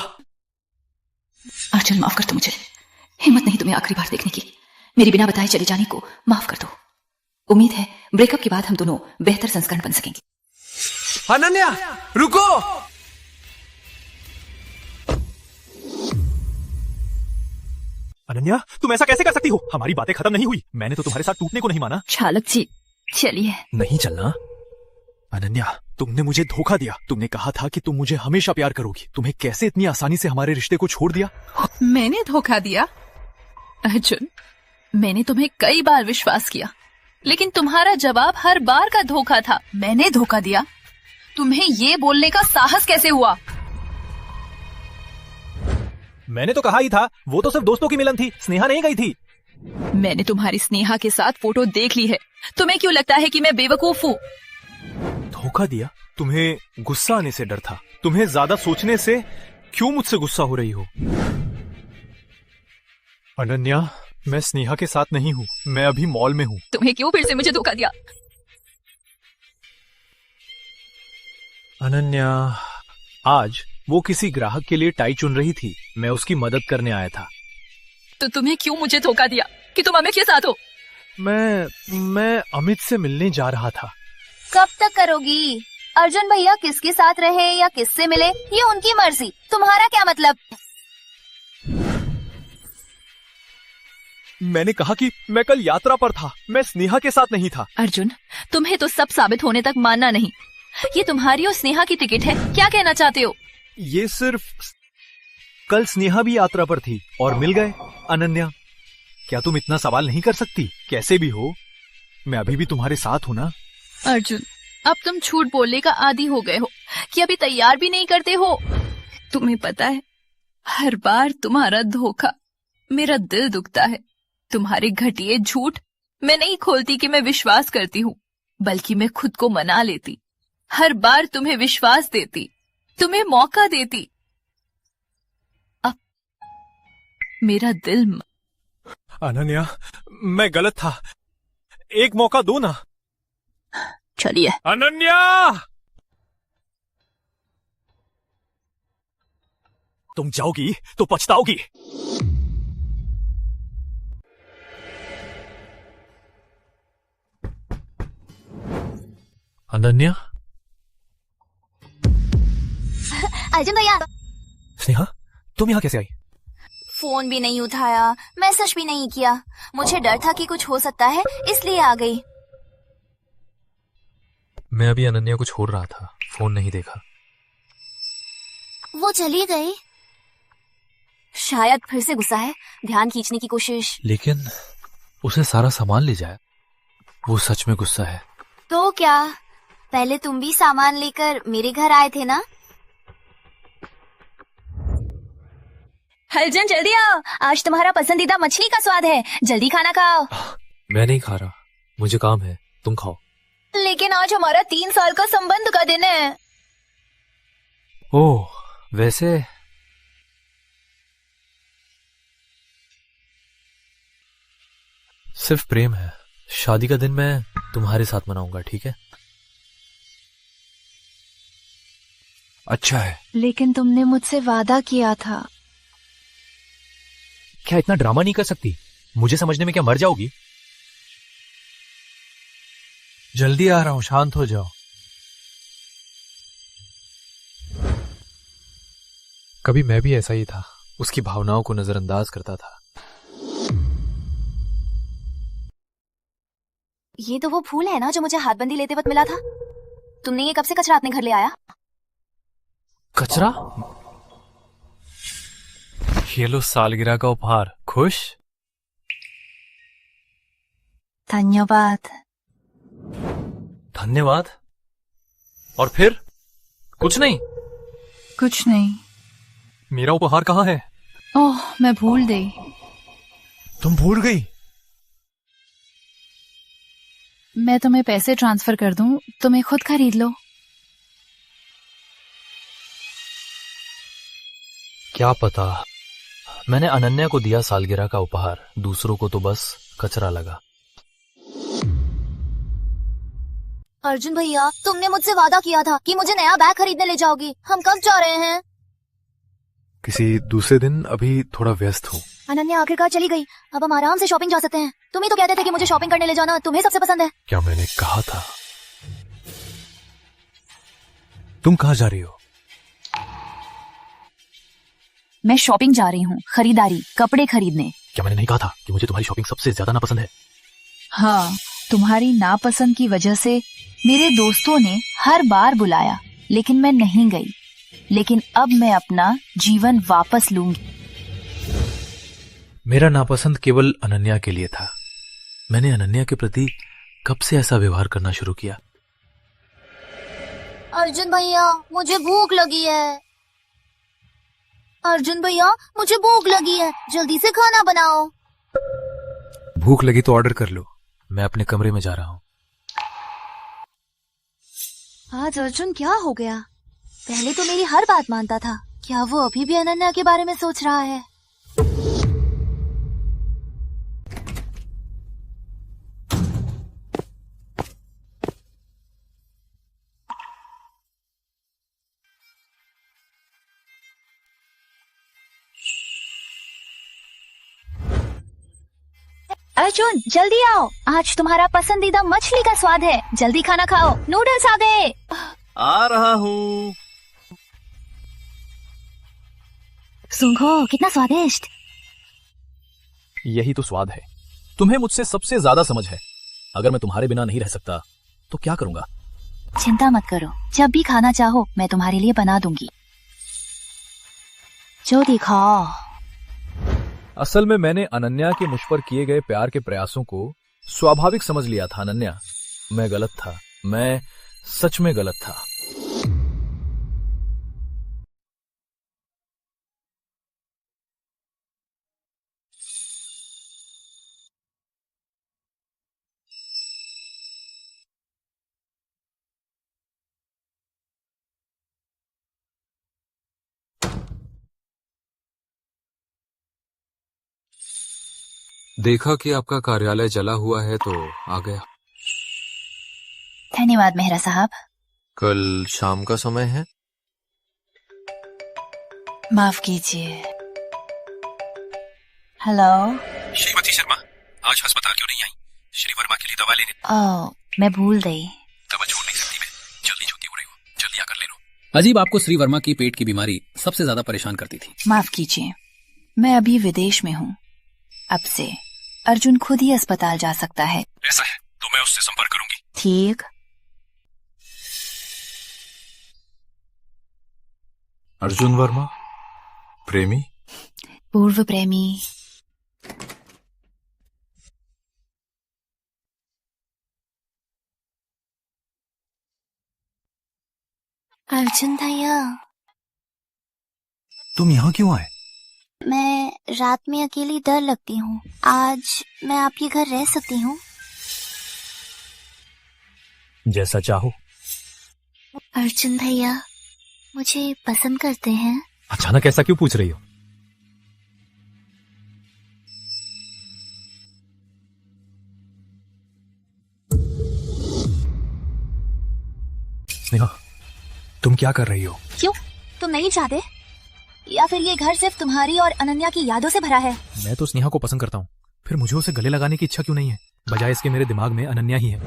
अर्जुन, माफ कर दो मुझे। हिम्मत नहीं तुम्हें आखिरी बार देखने की, मेरी बिना बताए चले जाने को माफ कर दो। उम्मीद है ब्रेकअप के बाद हम दोनों बेहतर संस्करण बन सकेंगे। अनन्या रुको। अनन्या, तुम ऐसा कैसे कर सकती हो? हमारी बातें खत्म नहीं हुई। मैंने तो तुम्हारे साथ टूटने को नहीं माना। चालक जी चलिए। नहीं चलना। अनन्या, तुमने मुझे धोखा दिया। तुमने कहा था कि तुम मुझे हमेशा प्यार करोगी। तुम्हें कैसे इतनी आसानी से हमारे रिश्ते को छोड़ दिया? मैंने धोखा दिया? अर्जुन, मैंने तुम्हें कई बार विश्वास किया, लेकिन तुम्हारा जवाब हर बार का धोखा था। मैंने धोखा दिया? तुम्हें ये बोलने का साहस कैसे हुआ? मैंने तो कहा ही था, वो तो सिर्फ दोस्तों की मिलन थी, स्नेहा नहीं गई थी। मैंने तुम्हारी स्नेहा के साथ फोटो देख ली है। तुम्हें क्यों लगता है कि मैं बेवकूफ हूँ? धोखा दिया? तुम्हें गुस्सा आने से डर था। तुम्हें ज्यादा सोचने से क्यों मुझसे गुस्सा हो रही हो? अनन्या, मैं स्नेहा के साथ नहीं हूँ, मैं अभी मॉल में हूँ। तुम्हें क्यों फिर से मुझे धोखा दिया? अनन्या, आज वो किसी ग्राहक के लिए टाई चुन रही थी, मैं उसकी मदद करने आया था। तो तुम्हें क्यों मुझे धोखा दिया कि तुम अमित के साथ हो? मैं अमित से मिलने जा रहा था। कब तक करोगी? अर्जुन भैया किसके साथ रहे या किससे मिले ये उनकी मर्जी, तुम्हारा क्या मतलब? मैंने कहा कि मैं कल यात्रा पर था, मैं स्नेहा के साथ नहीं था। अर्जुन, तुम्हें तो सब साबित होने तक मानना नहीं। ये तुम्हारी और स्नेहा की टिकट है, क्या कहना चाहते हो? ये सिर्फ कल स्नेहा भी यात्रा पर थी और मिल गए। अनन्या, क्या तुम इतना सवाल नहीं कर सकती? कैसे भी हो, मैं अभी भी तुम्हारे साथ हूं ना। अर्जुन, अब तुम झूठ बोलने का आदी हो गए हो कि अभी तैयार भी नहीं करते हो। तुम्हें पता है, हर बार तुम्हारा धोखा मेरा दिल दुखता है। तुम्हारे घटिया झूठ मैं नहीं खोलती कि मैं विश्वास करती हूँ, बल्कि मैं खुद को मना लेती। हर बार तुम्हें विश्वास देती, तुम्हें मौका देती। अब मेरा दिल। अनन्या, मैं गलत था, एक मौका दो ना। चलिए। अनन्या, तुम जाओगी तो पछताओगी। अनन्या। अर्जुन भैया। स्नेहा, तुम यहाँ कैसे आई? फोन भी नहीं उठाया, मैसेज भी नहीं किया। मुझे डर था कि कुछ हो सकता है, इसलिए आ गई। मैं अभी अनन्या को छोड़ रहा था, फोन नहीं देखा। वो चली गई। शायद फिर से गुस्सा है, ध्यान खींचने की कोशिश। लेकिन उसे सारा सामान ले जाए, वो सच में गुस्सा है। तो क्या, पहले तुम भी सामान लेकर मेरे घर आए थे ना? अर्जुन जल्दी आओ, आज तुम्हारा पसंदीदा मछली का स्वाद है, जल्दी खाना खाओ। मैं नहीं खा रहा, मुझे काम है, तुम खाओ। लेकिन आज हमारा 3 साल का संबंध का दिन है। ओह, वैसे सिर्फ प्रेम है। शादी का दिन मैं तुम्हारे साथ मनाऊंगा, ठीक है? अच्छा है। लेकिन तुमने मुझसे वादा किया था। क्या इतना ड्रामा नहीं कर सकती? मुझे समझने में क्या मर जाओगी? जल्दी आ रहा हूं, शांत हो जाओ। कभी मैं भी ऐसा ही था, उसकी भावनाओं को नजरअंदाज करता था। ये तो वो फूल है ना जो मुझे हाथबंदी लेते वक्त मिला था। तुमने ये कब से कचरा अपने घर ले आया? कचरा? ये लो सालगिरह का उपहार, खुश? धन्यवाद। धन्यवाद? और फिर? कुछ नहीं? कुछ नहीं। मेरा उपहार कहाँ है? ओह, मैं भूल गई। तुम भूल गई? मैं तुम्हें पैसे ट्रांसफर कर दूं, तुम्हें खुद खरीद लो। क्या पता, मैंने अनन्या को दिया सालगिरह का उपहार, दूसरों को तो बस कचरा लगा। अर्जुन भैया, तुमने मुझसे वादा किया था कि मुझे नया बैग खरीदने ले जाओगी। हम कब जा रहे हैं? किसी दूसरे दिन, अभी थोड़ा व्यस्त हूँ। अनन्या आखिरकार चली गई। अब हम आराम से शॉपिंग जा सकते हैं। तुम ही तो कहते थे कि मुझे शॉपिंग करने ले जाना तुम्हें सबसे पसंद है। क्या मैंने कहा था? तुम कहाँ जा रही हो? मैं शॉपिंग जा रही हूँ, खरीदारी, कपड़े खरीदने। क्या मैंने नहीं कहा था कि मुझे तुम्हारी शॉपिंग सबसे ज्यादा नापसंद है? हाँ, तुम्हारी नापसंद की वजह से मेरे दोस्तों ने हर बार बुलाया, लेकिन मैं नहीं गई। लेकिन अब मैं अपना जीवन वापस लूंगी। मेरा नापसंद केवल अनन्या के लिए था। मैंने अनन्या के प्रति कब से ऐसा व्यवहार करना शुरू किया? अर्जुन भैया, मुझे भूख लगी है। अर्जुन भैया, मुझे भूख लगी है, जल्दी से खाना बनाओ। भूख लगी तो ऑर्डर कर लो। मैं अपने कमरे में जा रहा हूँ। आज अर्जुन क्या हो गया? पहले तो मेरी हर बात मानता था। क्या वो अभी भी अनन्या के बारे में सोच रहा है? अर्जुन, जल्दी आओ, आज तुम्हारा पसंदीदा मछली का स्वाद है। जल्दी खाना खाओ, नूडल्स आ गए। आ रहा हूँ। सूंघो, कितना स्वादिष्ट। यही तो स्वाद है। तुम्हें मुझसे सबसे ज्यादा समझ है। अगर मैं तुम्हारे बिना नहीं रह सकता तो क्या करूंगा? चिंता मत करो, जब भी खाना चाहो मैं तुम्हारे लिए बना दूंगी। जो दिखाओ। असल में मैंने अनन्या के मुझ पर किए गए प्यार के प्रयासों को स्वाभाविक समझ लिया था। अनन्या, मैं गलत था। मैं सच में गलत था। देखा कि आपका कार्यालय जला हुआ है तो आ गया। धन्यवाद मेहरा साहब। कल शाम का समय है। माफ कीजिए। हेलो। श्रीमती शर्मा, आज अस्पताल क्यों नहीं आई? श्री वर्मा के लिए दवा लेने। ओह, मैं भूल गई। दवा छोड़ नहीं सकती मैं। जल्दी छूती हो रही हूँ, जल्दी आकर ले लो। अजीब, आपको श्री वर्मा की पेट की बीमारी सबसे ज्यादा परेशान करती थी। माफ कीजिए, मैं अभी विदेश में हूँ। अब से अर्जुन खुद ही अस्पताल जा सकता है। ऐसा है तो मैं उससे संपर्क करूंगी। ठीक। अर्जुन वर्मा, प्रेमी? पूर्व प्रेमी। अर्जुन भैया, तुम यहाँ क्यों आए? मैं रात में अकेली डर लगती हूँ। आज मैं आपके घर रह सकती हूँ? जैसा चाहो। अर्जुन भैया, मुझे पसंद करते हैं? अचानक ऐसा क्यों पूछ रही हो? स्नेहा, तुम क्या कर रही हो? क्यों, तुम नहीं चाहते? या फिर ये घर सिर्फ तुम्हारी और अनन्या की यादों से भरा है? मैं तो स्नेहा को पसंद करता हूँ, फिर मुझे उसे गले लगाने की इच्छा क्यों नहीं है? बजाय इसके मेरे दिमाग में अनन्या ही है।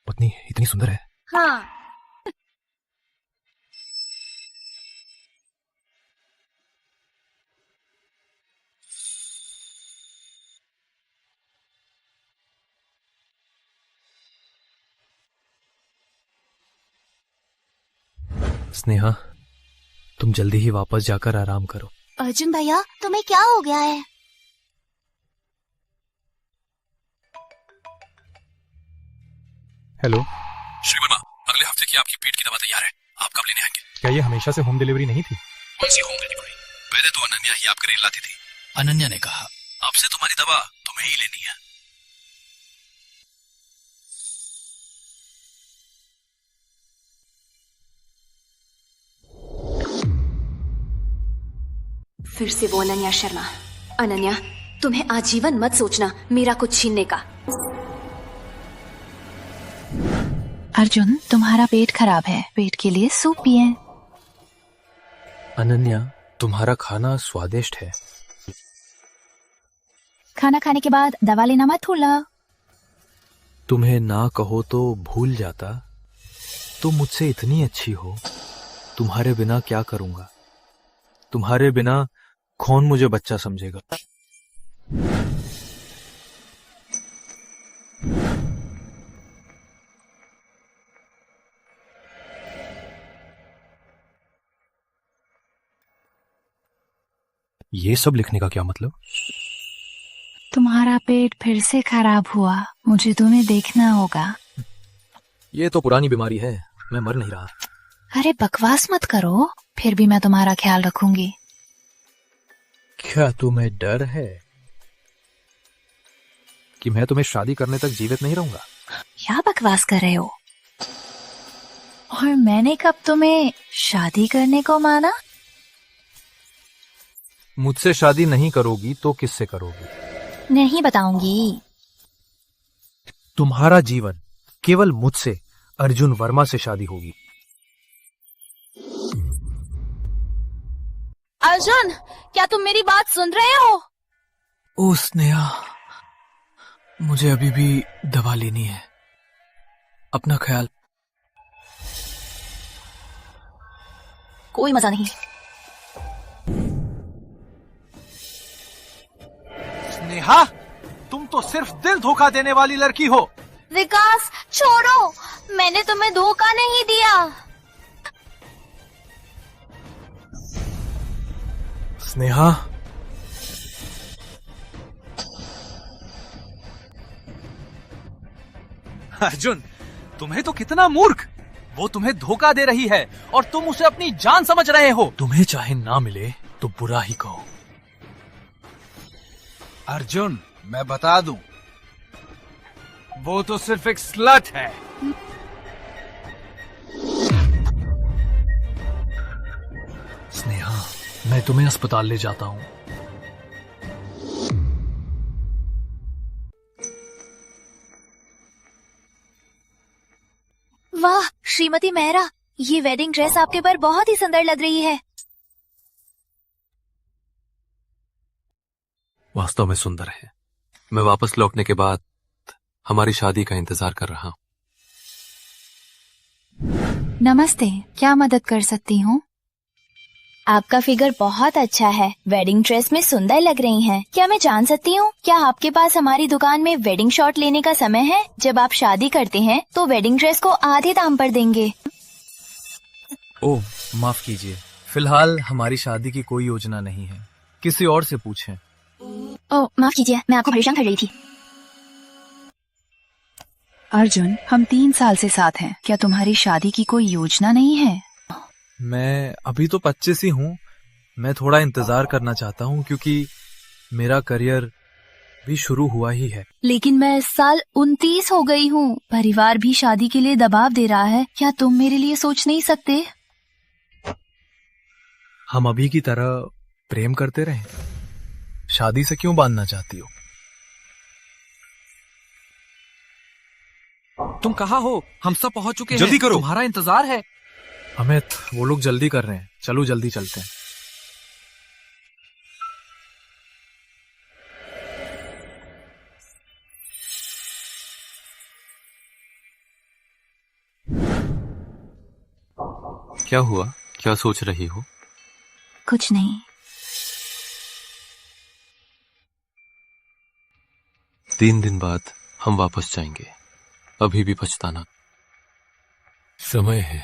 पत्नी इतनी सुंदर है। हाँ। स्नेहा, तुम जल्दी ही वापस जाकर आराम करो। अर्जुन भैया, तुम्हें क्या हो गया है? हेलो। श्री वर्मा, अगले हफ्ते की आपकी पेट की दवा तैयार है। आप कब लेने आएंगे? क्या ये हमेशा से होम डिलीवरी नहीं थी? कौन सी होम डिलीवरी? पहले तो अनन्या ही आपके लिए लाती थी। अनन्या ने कहा आपसे तुम्हारी दवा तुम्हें ही लेनी है। फिर से वो अनन्या शर्मा। अनन्या, तुम्हें आजीवन मत सोचना मेरा कुछ छीनने का। अर्जुन, तुम्हारा पेट खराब है, पेट के लिए सूप पिए। अनन्या, तुम्हारा खाना स्वादिष्ट है। खाना खाने के बाद दवा लेना मत भूलना। तुम्हें ना कहो तो भूल जाता। तुम मुझसे इतनी अच्छी हो, तुम्हारे बिना क्या करूंगा? तुम्हारे बिना कौन मुझे बच्चा समझेगा? ये सब लिखने का क्या मतलब? तुम्हारा पेट फिर से खराब हुआ, मुझे तुम्हें देखना होगा। ये तो पुरानी बीमारी है, मैं मर नहीं रहा। अरे बकवास मत करो, फिर भी मैं तुम्हारा ख्याल रखूंगी। क्या तुम्हें डर है कि मैं तुम्हें शादी करने तक जीवित नहीं रहूंगा? क्या बकवास कर रहे हो? और मैंने कब तुम्हें शादी करने को माना? मुझसे शादी नहीं करोगी तो किससे करोगी? नहीं बताऊंगी। तुम्हारा जीवन केवल मुझसे, अर्जुन वर्मा से शादी होगी। अर्जुन, क्या तुम मेरी बात सुन रहे हो? ओ स्नेहा, मुझे अभी भी दवा लेनी है। अपना ख्याल। कोई मजा नहीं। स्नेहा, तुम तो सिर्फ दिल धोखा देने वाली लड़की हो। विकास, छोड़ो, मैंने तुम्हें धोखा नहीं दिया। स्नेहा, अर्जुन, तुम्हें तो कितना मूर्ख! वो तुम्हें धोखा दे रही है और तुम उसे अपनी जान समझ रहे हो। तुम्हें चाहे ना मिले तो बुरा ही कहो। अर्जुन, मैं बता दूं, वो तो सिर्फ एक स्लट है। स्नेहा, मैं तुम्हें अस्पताल ले जाता हूं। वाह श्रीमती मेहरा, ये वेडिंग ड्रेस आपके पर बहुत ही सुंदर लग रही है। वास्तव में सुंदर है। मैं वापस लौटने के बाद हमारी शादी का इंतजार कर रहा हूं। नमस्ते, क्या मदद कर सकती हूँ? आपका फिगर बहुत अच्छा है, वेडिंग ड्रेस में सुंदर लग रही हैं। क्या मैं जान सकती हूँ, क्या आपके पास हमारी दुकान में वेडिंग शॉट लेने का समय है? जब आप शादी करते हैं तो वेडिंग ड्रेस को आधे दाम पर देंगे। ओह, माफ कीजिए, फिलहाल हमारी शादी की कोई योजना नहीं है। किसी और से पूछें। ओह माफ कीजिए, मैं आपको परेशान कर रही थी। अर्जुन, हम 3 साल से साथ हैं, क्या तुम्हारी शादी की कोई योजना नहीं है? मैं अभी तो 25 ही हूँ। मैं थोड़ा इंतजार करना चाहता हूँ क्योंकि मेरा करियर भी शुरू हुआ ही है। लेकिन मैं इस साल 29 हो गई हूँ। परिवार भी शादी के लिए दबाव दे रहा है। क्या तुम मेरे लिए सोच नहीं सकते? हम अभी की तरह प्रेम करते रहें। शादी से क्यों बांधना चाहती हो? तुम कहाँ हो? हम सब पहुंच चुके हैं। जल्दी करो। तुम्हारा इंतजार है। अमित, वो लोग जल्दी कर रहे हैं। चलो जल्दी चलते हैं। क्या हुआ? क्या सोच रही हो? कुछ नहीं। 3 दिन बाद हम वापस जाएंगे। अभी भी पछताना समय है।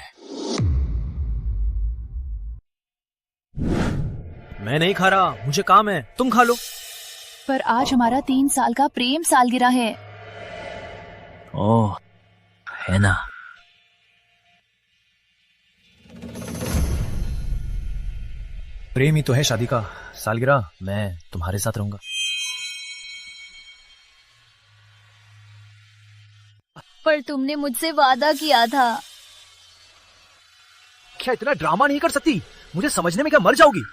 मैं नहीं खा रहा, मुझे काम है, तुम खा लो। पर आज हमारा 3 साल का प्रेम सालगिरह है। ओह, है ना। प्रेम ही तो है शादी का सालगिरह। मैं तुम्हारे साथ रहूंगा। पर तुमने मुझसे वादा किया था। क्या इतना ड्रामा नहीं कर सकती? मुझे समझने में क्या मर जाओगी?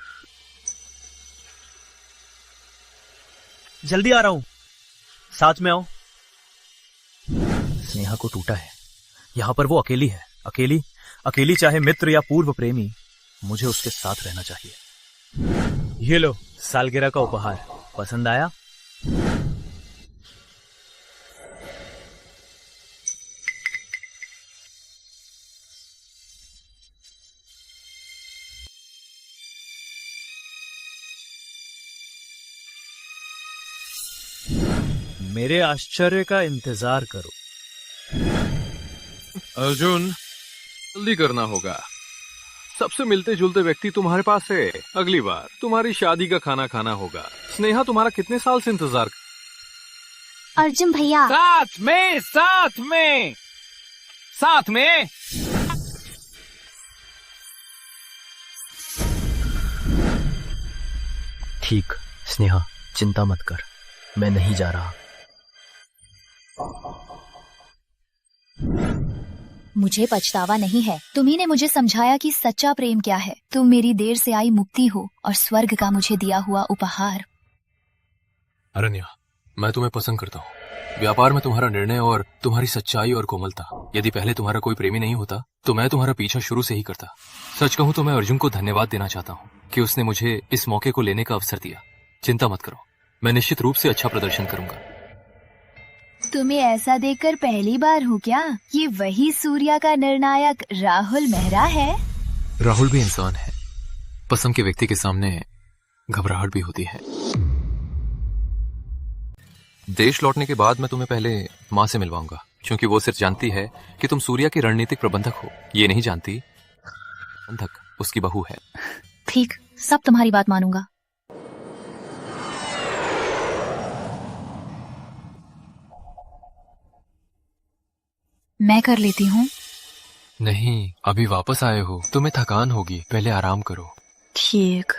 जल्दी आ रहा हूं, साथ में आओ। स्नेहा को टूटा है, यहाँ पर वो अकेली है, अकेली चाहे मित्र या पूर्व प्रेमी, मुझे उसके साथ रहना चाहिए। ये लो सालगिरह का उपहार, पसंद आया? मेरे आश्चर्य का इंतजार करो। अर्जुन, जल्दी करना होगा। सबसे मिलते जुलते व्यक्ति तुम्हारे पास है। अगली बार तुम्हारी शादी का खाना खाना होगा। स्नेहा तुम्हारा कितने साल से इंतजार। अर्जुन भैया, साथ में। ठीक, स्नेहा चिंता मत कर, मैं नहीं जा रहा। मुझे पछतावा नहीं है। तुम्ही ने मुझे समझाया कि सच्चा प्रेम क्या है। तुम मेरी देर से आई मुक्ति हो और स्वर्ग का मुझे दिया हुआ उपहार। अरण्या, मैं तुम्हें पसंद करता हूँ। व्यापार में तुम्हारा निर्णय और तुम्हारी सच्चाई और कोमलता। यदि पहले तुम्हारा कोई प्रेमी नहीं होता तो मैं तुम्हारा पीछा शुरू से ही करता। सच कहूँ तो मैं अर्जुन को धन्यवाद देना चाहता हूँ कि उसने मुझे इस मौके को लेने का अवसर दिया। चिंता मत करो, मैं निश्चित रूप से अच्छा प्रदर्शन करूंगा। तुम्हें ऐसा देखकर पहली बार हो क्या? ये वही सूर्या का निर्णायक राहुल मेहरा है। राहुल भी इंसान है। पसंद के व्यक्ति के सामने घबराहट भी होती है। देश लौटने के बाद मैं तुम्हें पहले माँ से मिलवाऊंगा, क्योंकि वो सिर्फ जानती है कि तुम सूर्या की रणनीतिक प्रबंधक हो। ये नहीं जानती प्रबंधक उसकी बहू है। ठीक, सब तुम्हारी बात मानूंगा। मैं कर लेती हूँ। नहीं, अभी वापस आए हो, तुम्हें थकान होगी, पहले आराम करो। ठीक।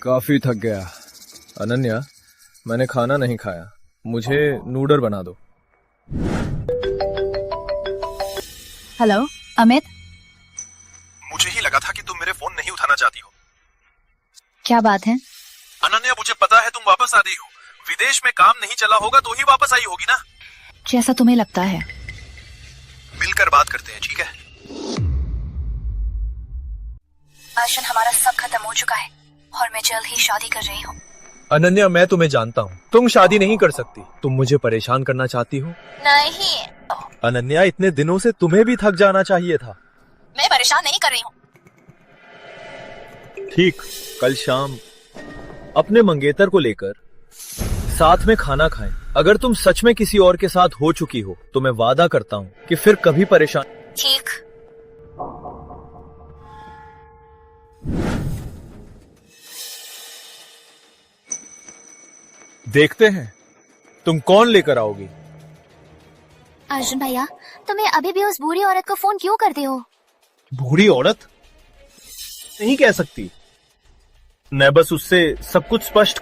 काफी थक गया। अनन्या, मैंने खाना नहीं खाया, मुझे नूडल बना दो। हेलो अमित। मुझे ही लगा था कि तुम मेरे फोन नहीं उठाना चाहती हो। क्या बात है? अनन्या, मुझे पता है तुम वापस आ रही हो। विदेश में काम नहीं चला होगा तो ही वापस आई होगी ना। जैसा तुम्हें लगता है। मिलकर बात करते हैं, ठीक है? अर्जुन, हमारा सब खत्म हो चुका है और मैं जल्द ही शादी कर रही हूँ। अनन्या, मैं तुम्हें जानता हूँ, तुम शादी नहीं कर सकती। तुम मुझे परेशान करना चाहती हो? नहीं। अनन्या, इतने दिनों से तुम्हें भी थक जाना चाहिए था। मैं परेशान नहीं कर रही हूँ। ठीक, कल शाम अपने मंगेतर को लेकर साथ में खाना खाएं। अगर तुम सच में किसी और के साथ हो चुकी हो तो मैं वादा करता हूँ कि फिर कभी परेशान। ठीक। देखते हैं तुम कौन लेकर आओगी। अर्जुन भैया, तुम्हें अभी भी उस बूढ़ी औरत को फोन क्यों करते हो? बूढ़ी औरत नहीं कह सकती, मैं बस उससे सब कुछ स्पष्ट।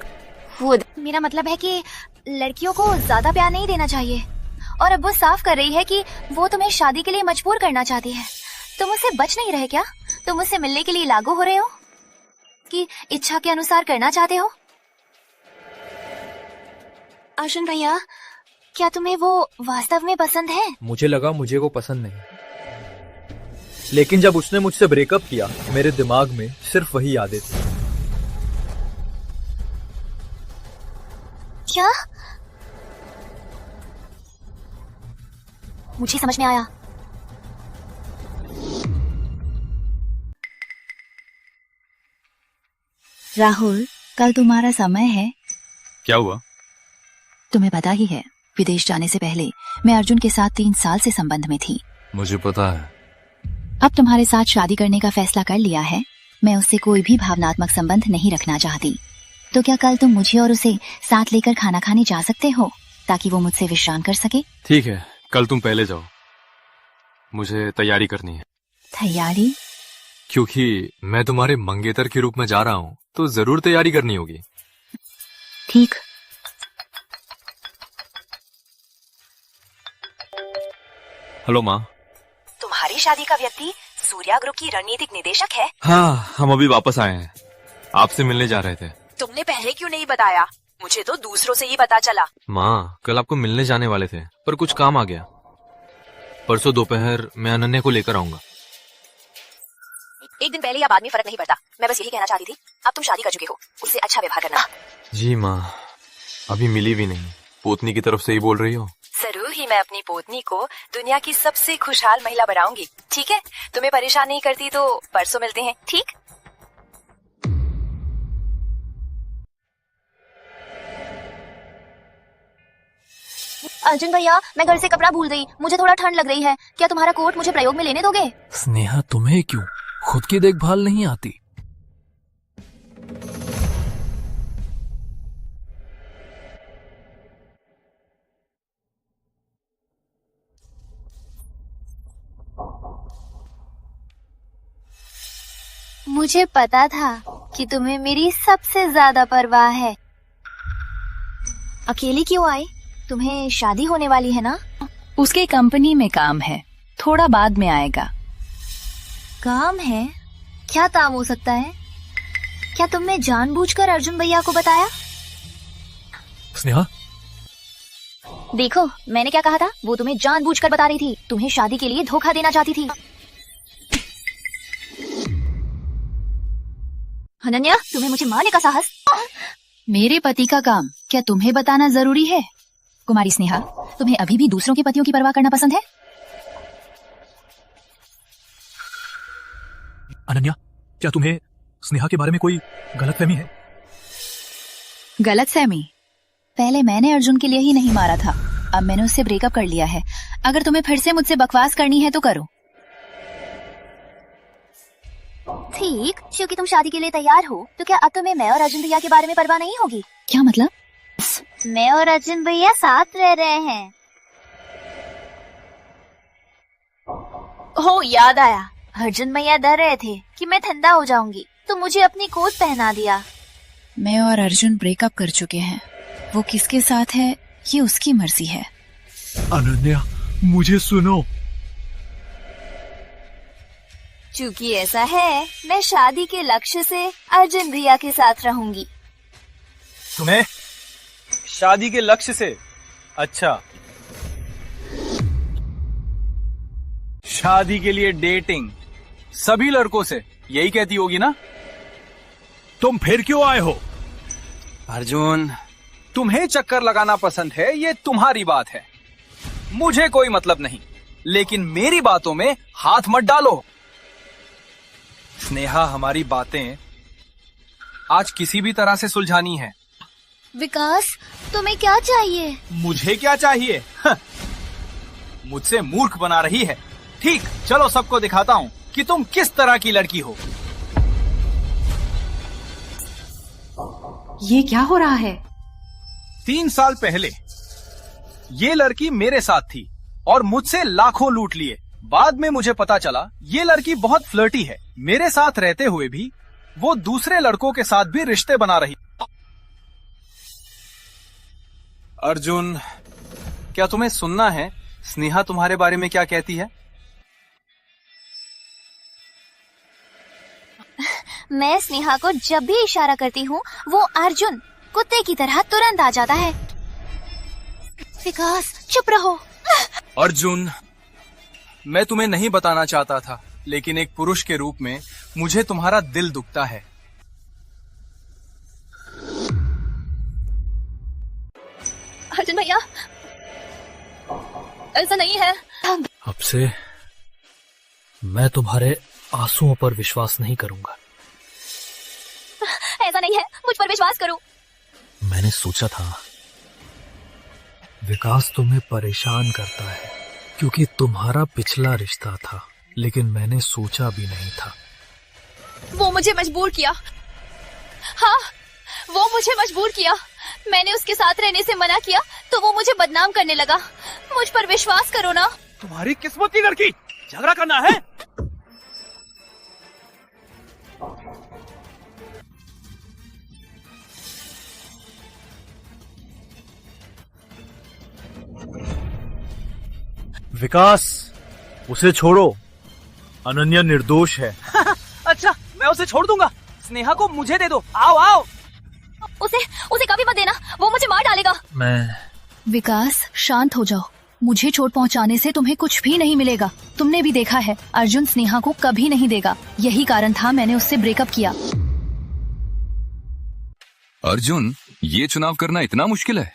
मेरा मतलब है कि लड़कियों को ज्यादा प्यार नहीं देना चाहिए, और अब वो साफ कर रही है कि वो तुम्हें शादी के लिए मजबूर करना चाहती है। तुम उससे बच नहीं रहे क्या? तुम उससे मिलने के लिए लागू हो रहे हो कि इच्छा के अनुसार करना चाहते हो? अर्जुन भैया, क्या तुम्हें वो वास्तव में पसंद है? मुझे लगा मुझे वो पसंद नहीं, लेकिन जब उसने मुझसे ब्रेकअप किया मेरे दिमाग में सिर्फ वही यादें थी। क्या? मुझे समझ में आया। राहुल, कल तुम्हारा समय है। क्या हुआ? तुम्हें पता ही है, विदेश जाने से पहले मैं अर्जुन के साथ 3 साल से संबंध में थी। मुझे पता है। अब तुम्हारे साथ शादी करने का फैसला कर लिया है। मैं उससे कोई भी भावनात्मक संबंध नहीं रखना चाहती। तो क्या कल तुम मुझे और उसे साथ लेकर खाना खाने जा सकते हो, ताकि वो मुझसे विश्राम कर सके? ठीक है, कल तुम पहले जाओ, मुझे तैयारी करनी है। तैयारी? क्योंकि मैं तुम्हारे मंगेतर के रूप में जा रहा हूँ तो जरूर तैयारी करनी होगी। ठीक। हेलो माँ। तुम्हारी शादी का व्यक्ति सूर्या ग्रुप की रणनीतिक निदेशक है? हाँ, हम अभी वापस आए हैं, आपसे मिलने जा रहे थे। तुमने पहले क्यों नहीं बताया? मुझे तो दूसरों से ही पता चला। माँ, कल आपको मिलने जाने वाले थे पर कुछ काम आ गया। परसों दोपहर मैं अनन्या को लेकर आऊंगा। एक दिन पहले या बाद में फर्क नहीं पड़ता। मैं बस यही कहना चाहती थी, अब तुम शादी कर चुके हो, उससे अच्छा व्यवहार करना। जी माँ, अभी मिली भी नहीं। पोतनी की तरफ से ही बोल रही हो? जरूर ही मैं अपनी पोतनी को दुनिया की सबसे खुशहाल महिला बनाऊंगी। ठीक है, तुम्हें परेशान नहीं करती तो परसों मिलते हैं, ठीक? अर्जुन भैया, मैं घर से कपड़ा भूल गई, मुझे थोड़ा ठंड लग रही है, क्या तुम्हारा कोट मुझे प्रयोग में लेने दोगे? स्नेहा, तुम्हें क्यों खुद की देखभाल नहीं आती? मुझे पता था कि तुम्हें मेरी सबसे ज्यादा परवाह है। अकेली क्यों आई? तुम्हें शादी होने वाली है ना? उसके कंपनी में काम है, थोड़ा बाद में आएगा। काम है? क्या काम हो सकता है? क्या तुमने जानबूझकर अर्जुन भैया को बताया? स्नेहा, देखो, मैंने क्या कहा था? वो तुम्हें जानबूझकर बता रही थी, तुम्हें शादी के लिए धोखा देना चाहती थी। अनन्या, तुम्हें मुझे मारने का साहस? मेरे पति का काम क्या तुम्हें बताना जरूरी है? कुमारी स्नेहा, तुम्हें अभी भी दूसरों के पतियों की परवाह करना पसंद है? अनन्या, क्या तुम्हें स्नेहा के बारे में कोई गलतफहमी है? गलतफहमी? पहले मैंने अर्जुन के लिए ही नहीं मारा था, अब मैंने उससे ब्रेकअप कर लिया है। अगर तुम्हें फिर से मुझसे बकवास करनी है तो करो। ठीक, क्योंकि तुम शादी के लिए तैयार हो, तो क्या अब तुम्हें मैं और अर्जुन भैया के बारे में परवाह नहीं होगी? क्या मतलब? मैं और अर्जुन भैया साथ रह रहे हैं। हो, याद आया, अर्जुन भैया डर रहे थे कि मैं ठंडा हो जाऊंगी, तो मुझे अपनी कोट पहना दिया। मैं और अर्जुन ब्रेकअप कर चुके हैं, वो किसके साथ है ये उसकी मर्जी है। अनन्या, मुझे सुनो। चूंकि ऐसा है, मैं शादी के लक्ष्य से अर्जुन भैया के साथ रहूंगी। तुम्हें शादी के लक्ष्य से? अच्छा, शादी के लिए डेटिंग सभी लड़कों से, यही कहती होगी ना? तुम फिर क्यों आए हो? अर्जुन, तुम्हें चक्कर लगाना पसंद है, ये तुम्हारी बात है, मुझे कोई मतलब नहीं, लेकिन मेरी बातों में हाथ मत डालो। स्नेहा, हमारी बातें आज किसी भी तरह से सुलझानी है। विकास, तुम्हें क्या चाहिए? मुझे क्या चाहिए? मुझसे मूर्ख बना रही है। ठीक, चलो सबको दिखाता हूँ कि तुम किस तरह की लड़की हो। ये क्या हो रहा है? 3 साल पहले ये लड़की मेरे साथ थी और मुझसे लाखों लूट लिए। बाद में मुझे पता चला ये लड़की बहुत फ्लर्टी है। मेरे साथ रहते हुए भी वो दूसरे लड़कों के साथ भी रिश्ते बना रही। अर्जुन, क्या तुम्हें सुनना है स्नेहा तुम्हारे बारे में क्या कहती है? मैं स्नेहा को जब भी इशारा करती हूँ, वो अर्जुन कुत्ते की तरह तुरंत आ जाता है। विकास, चुप रहो। अर्जुन, मैं तुम्हें नहीं बताना चाहता था, लेकिन एक पुरुष के रूप में मुझे तुम्हारा दिल दुखता है। अर्जुन भैया, ऐसा नहीं है। अब से मैं तुम्हारे आंसुओं पर विश्वास नहीं करूंगा। ऐसा नहीं है, मुझ पर विश्वास करो। मैंने सोचा था विकास तुम्हें परेशान करता है क्योंकि तुम्हारा पिछला रिश्ता था, लेकिन मैंने सोचा भी नहीं था। वो मुझे मजबूर किया। हाँ, वो मुझे मजबूर किया। मैंने उसके साथ रहने से मना किया तो वो मुझे बदनाम करने लगा। मुझ पर विश्वास करो ना। तुम्हारी किस्मत की लड़की, झगड़ा करना है? विकास, उसे छोड़ो। अनन्या निर्दोष है। अच्छा, मैं उसे छोड़ दूंगा। स्नेहा को मुझे दे दो। आओ आओ। उसे कभी मत देना, वो मुझे मार डालेगा। विकास, शांत हो जाओ। मुझे चोट पहुंचाने से तुम्हें कुछ भी नहीं मिलेगा। तुमने भी देखा है, अर्जुन स्नेहा को कभी नहीं देगा। यही कारण था मैंने उससे ब्रेकअप किया। अर्जुन, ये चुनाव करना इतना मुश्किल है?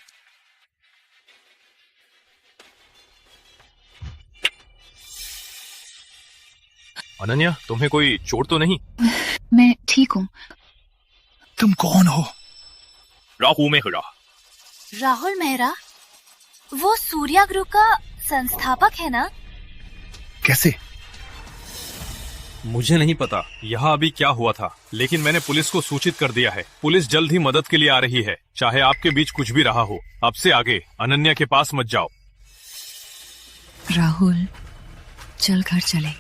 अनन्या, तुम्हें कोई चोट तो नहीं? मैं ठीक हूँ। तुम कौन हो? राहुल मेहरा। राहुल मेहरा? वो सूर्या ग्रुप का संस्थापक है ना? कैसे? मुझे नहीं पता यहाँ अभी क्या हुआ था, लेकिन मैंने पुलिस को सूचित कर दिया है। पुलिस जल्द ही मदद के लिए आ रही है, चाहे आपके बीच कुछ भी रहा हो। अब से आगे अनन्या के पास मत जाओ। राहुल, चल घर चले।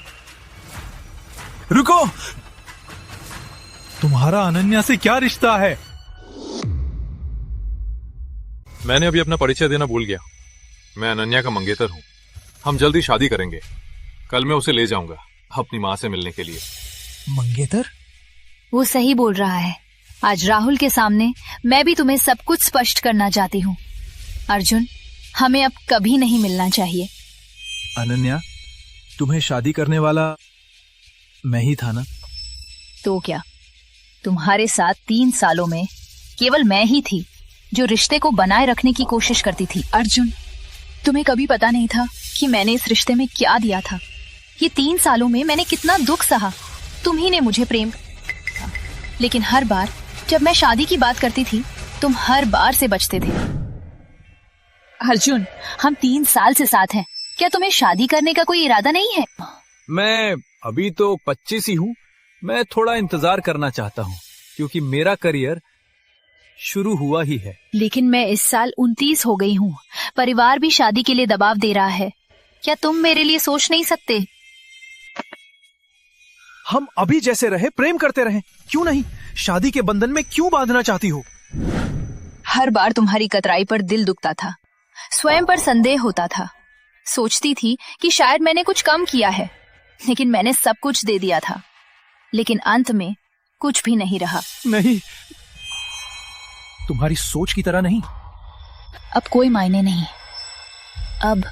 रुको, तुम्हारा अनन्या से क्या रिश्ता है? मैंने अभी अपना परिचय देना भूल गया। मैं अनन्या का मंगेतर हूँ। हम जल्दी शादी करेंगे। कल मैं उसे ले जाऊंगा अपनी माँ से मिलने के लिए। मंगेतर? वो सही बोल रहा है। आज राहुल के सामने मैं भी तुम्हें सब कुछ स्पष्ट करना चाहती हूँ। अर्जुन, हमें अब कभी नहीं मिलना चाहिए। अनन्या, तुम्हें शादी करने वाला मैं ही था ना? तो क्या, तुम्हारे साथ 3 सालों में केवल मैं ही थी जो रिश्ते को बनाए रखने की कोशिश करती थी। अर्जुन, तुम्हें कभी पता नहीं था कि मैंने इस रिश्ते में क्या दिया था। ये 3 सालों में मैंने कितना दुख सहा। तुम ही ने मुझे प्रेम किया, लेकिन हर बार जब मैं शादी की बात करती थी, तुम हर बार से बचते थे। अर्जुन, हम 3 साल से साथ हैं। क्या तुम्हें शादी करने का कोई इरादा नहीं है? मैं अभी तो 25 ही हूँ। मैं थोड़ा इंतजार करना चाहता हूँ, क्योंकि मेरा करियर शुरू हुआ ही है। लेकिन मैं इस साल 29 हो गई हूँ। परिवार भी शादी के लिए दबाव दे रहा है। क्या तुम मेरे लिए सोच नहीं सकते? हम अभी जैसे रहे, प्रेम करते रहे, क्यों नहीं? शादी के बंधन में क्यों बांधना चाहती हो? हर बार तुम्हारी कतराई पर दिल दुखता था, स्वयं पर संदेह होता था। सोचती थी कि शायद मैंने कुछ कम किया है, लेकिन मैंने सब कुछ दे दिया था। लेकिन अंत में कुछ भी नहीं रहा। नहीं, तुम्हारी सोच की तरह नहीं। अब कोई मायने नहीं। अब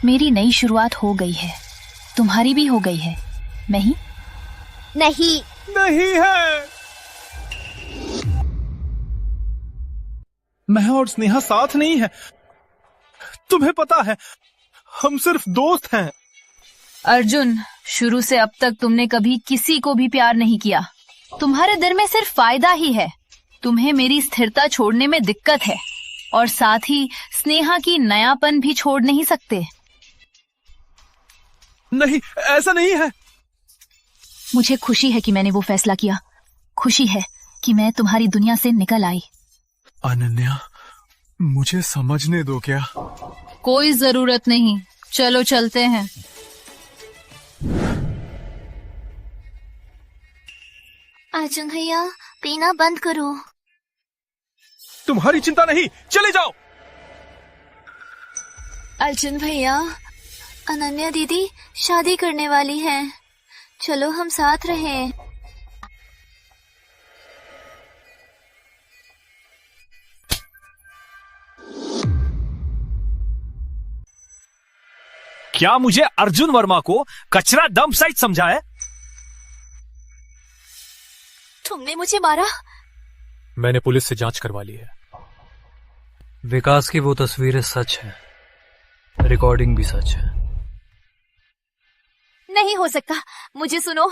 मेरी नई शुरुआत हो गई है। तुम्हारी भी हो गई है। नहीं? नहीं, नहीं है। मैं और स्नेहा साथ नहीं है। तुम्हें पता है, हम सिर्फ दोस्त हैं। अर्जुन, शुरू से अब तक तुमने कभी किसी को भी प्यार नहीं किया। तुम्हारे दिल में सिर्फ फायदा ही है। तुम्हें मेरी स्थिरता छोड़ने में दिक्कत है, और साथ ही स्नेहा की नयापन भी छोड़ नहीं सकते। नहीं, ऐसा नहीं है। मुझे खुशी है कि मैंने वो फैसला किया। खुशी है कि मैं तुम्हारी दुनिया से निकल आई। अनन्या, मुझे समझने दो क्या? कोई जरूरत नहीं, चलो चलते हैं। अर्जुन भैया, पीना बंद करो। तुम्हारी चिंता नहीं, चले जाओ। अर्जुन भैया, अनन्या दीदी शादी करने वाली है। चलो हम साथ रहें। क्या मुझे अर्जुन वर्मा को कचरा डंप साइट समझा है? तुमने मुझे मारा? मैंने पुलिस से जांच करवा ली है। विकास की वो तस्वीरें सच है, रिकॉर्डिंग भी सच है। नहीं हो सकता, मुझे सुनो।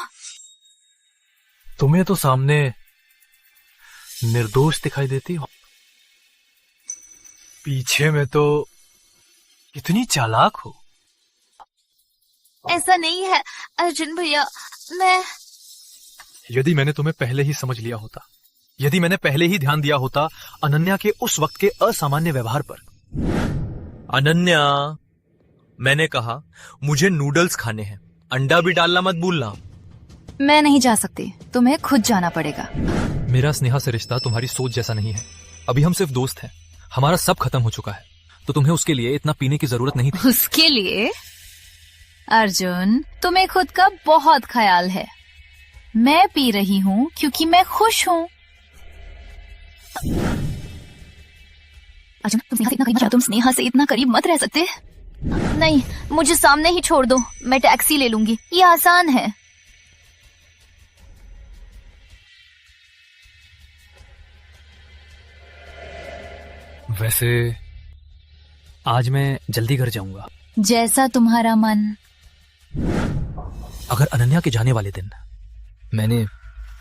तुम्हें तो सामने निर्दोष दिखाई देती हो, पीछे में तो कितनी चालाक हो। ऐसा नहीं है अर्जुन भैया, मैं यदि मैंने तुम्हें पहले ही समझ लिया होता, यदि मैंने पहले ही ध्यान दिया होता अनन्या के उस वक्त के असामान्य व्यवहार पर। अनन्या, मैंने कहा मुझे नूडल्स खाने हैं, अंडा भी डालना मत भूलना। मैं नहीं जा सकती, तुम्हें खुद जाना पड़ेगा। मेरा स्नेहा से रिश्ता तुम्हारी सोच जैसा नहीं है। अभी हम सिर्फ दोस्त हैं, हमारा सब खत्म हो चुका है, तो तुम्हें उसके लिए इतना पीने की जरूरत नहीं थी। उसके लिए? अर्जुन, तुम्हें खुद का बहुत ख्याल है। मैं पी रही हूँ क्योंकि मैं खुश हूँ। अर्जुन, तुम स्नेहा से इतना करीब मत रह सकते। नहीं, मुझे सामने ही छोड़ दो, मैं टैक्सी ले लूंगी, ये आसान है। वैसे आज मैं जल्दी घर जाऊंगा। जैसा तुम्हारा मन। अगर अनन्या के जाने वाले दिन मैंने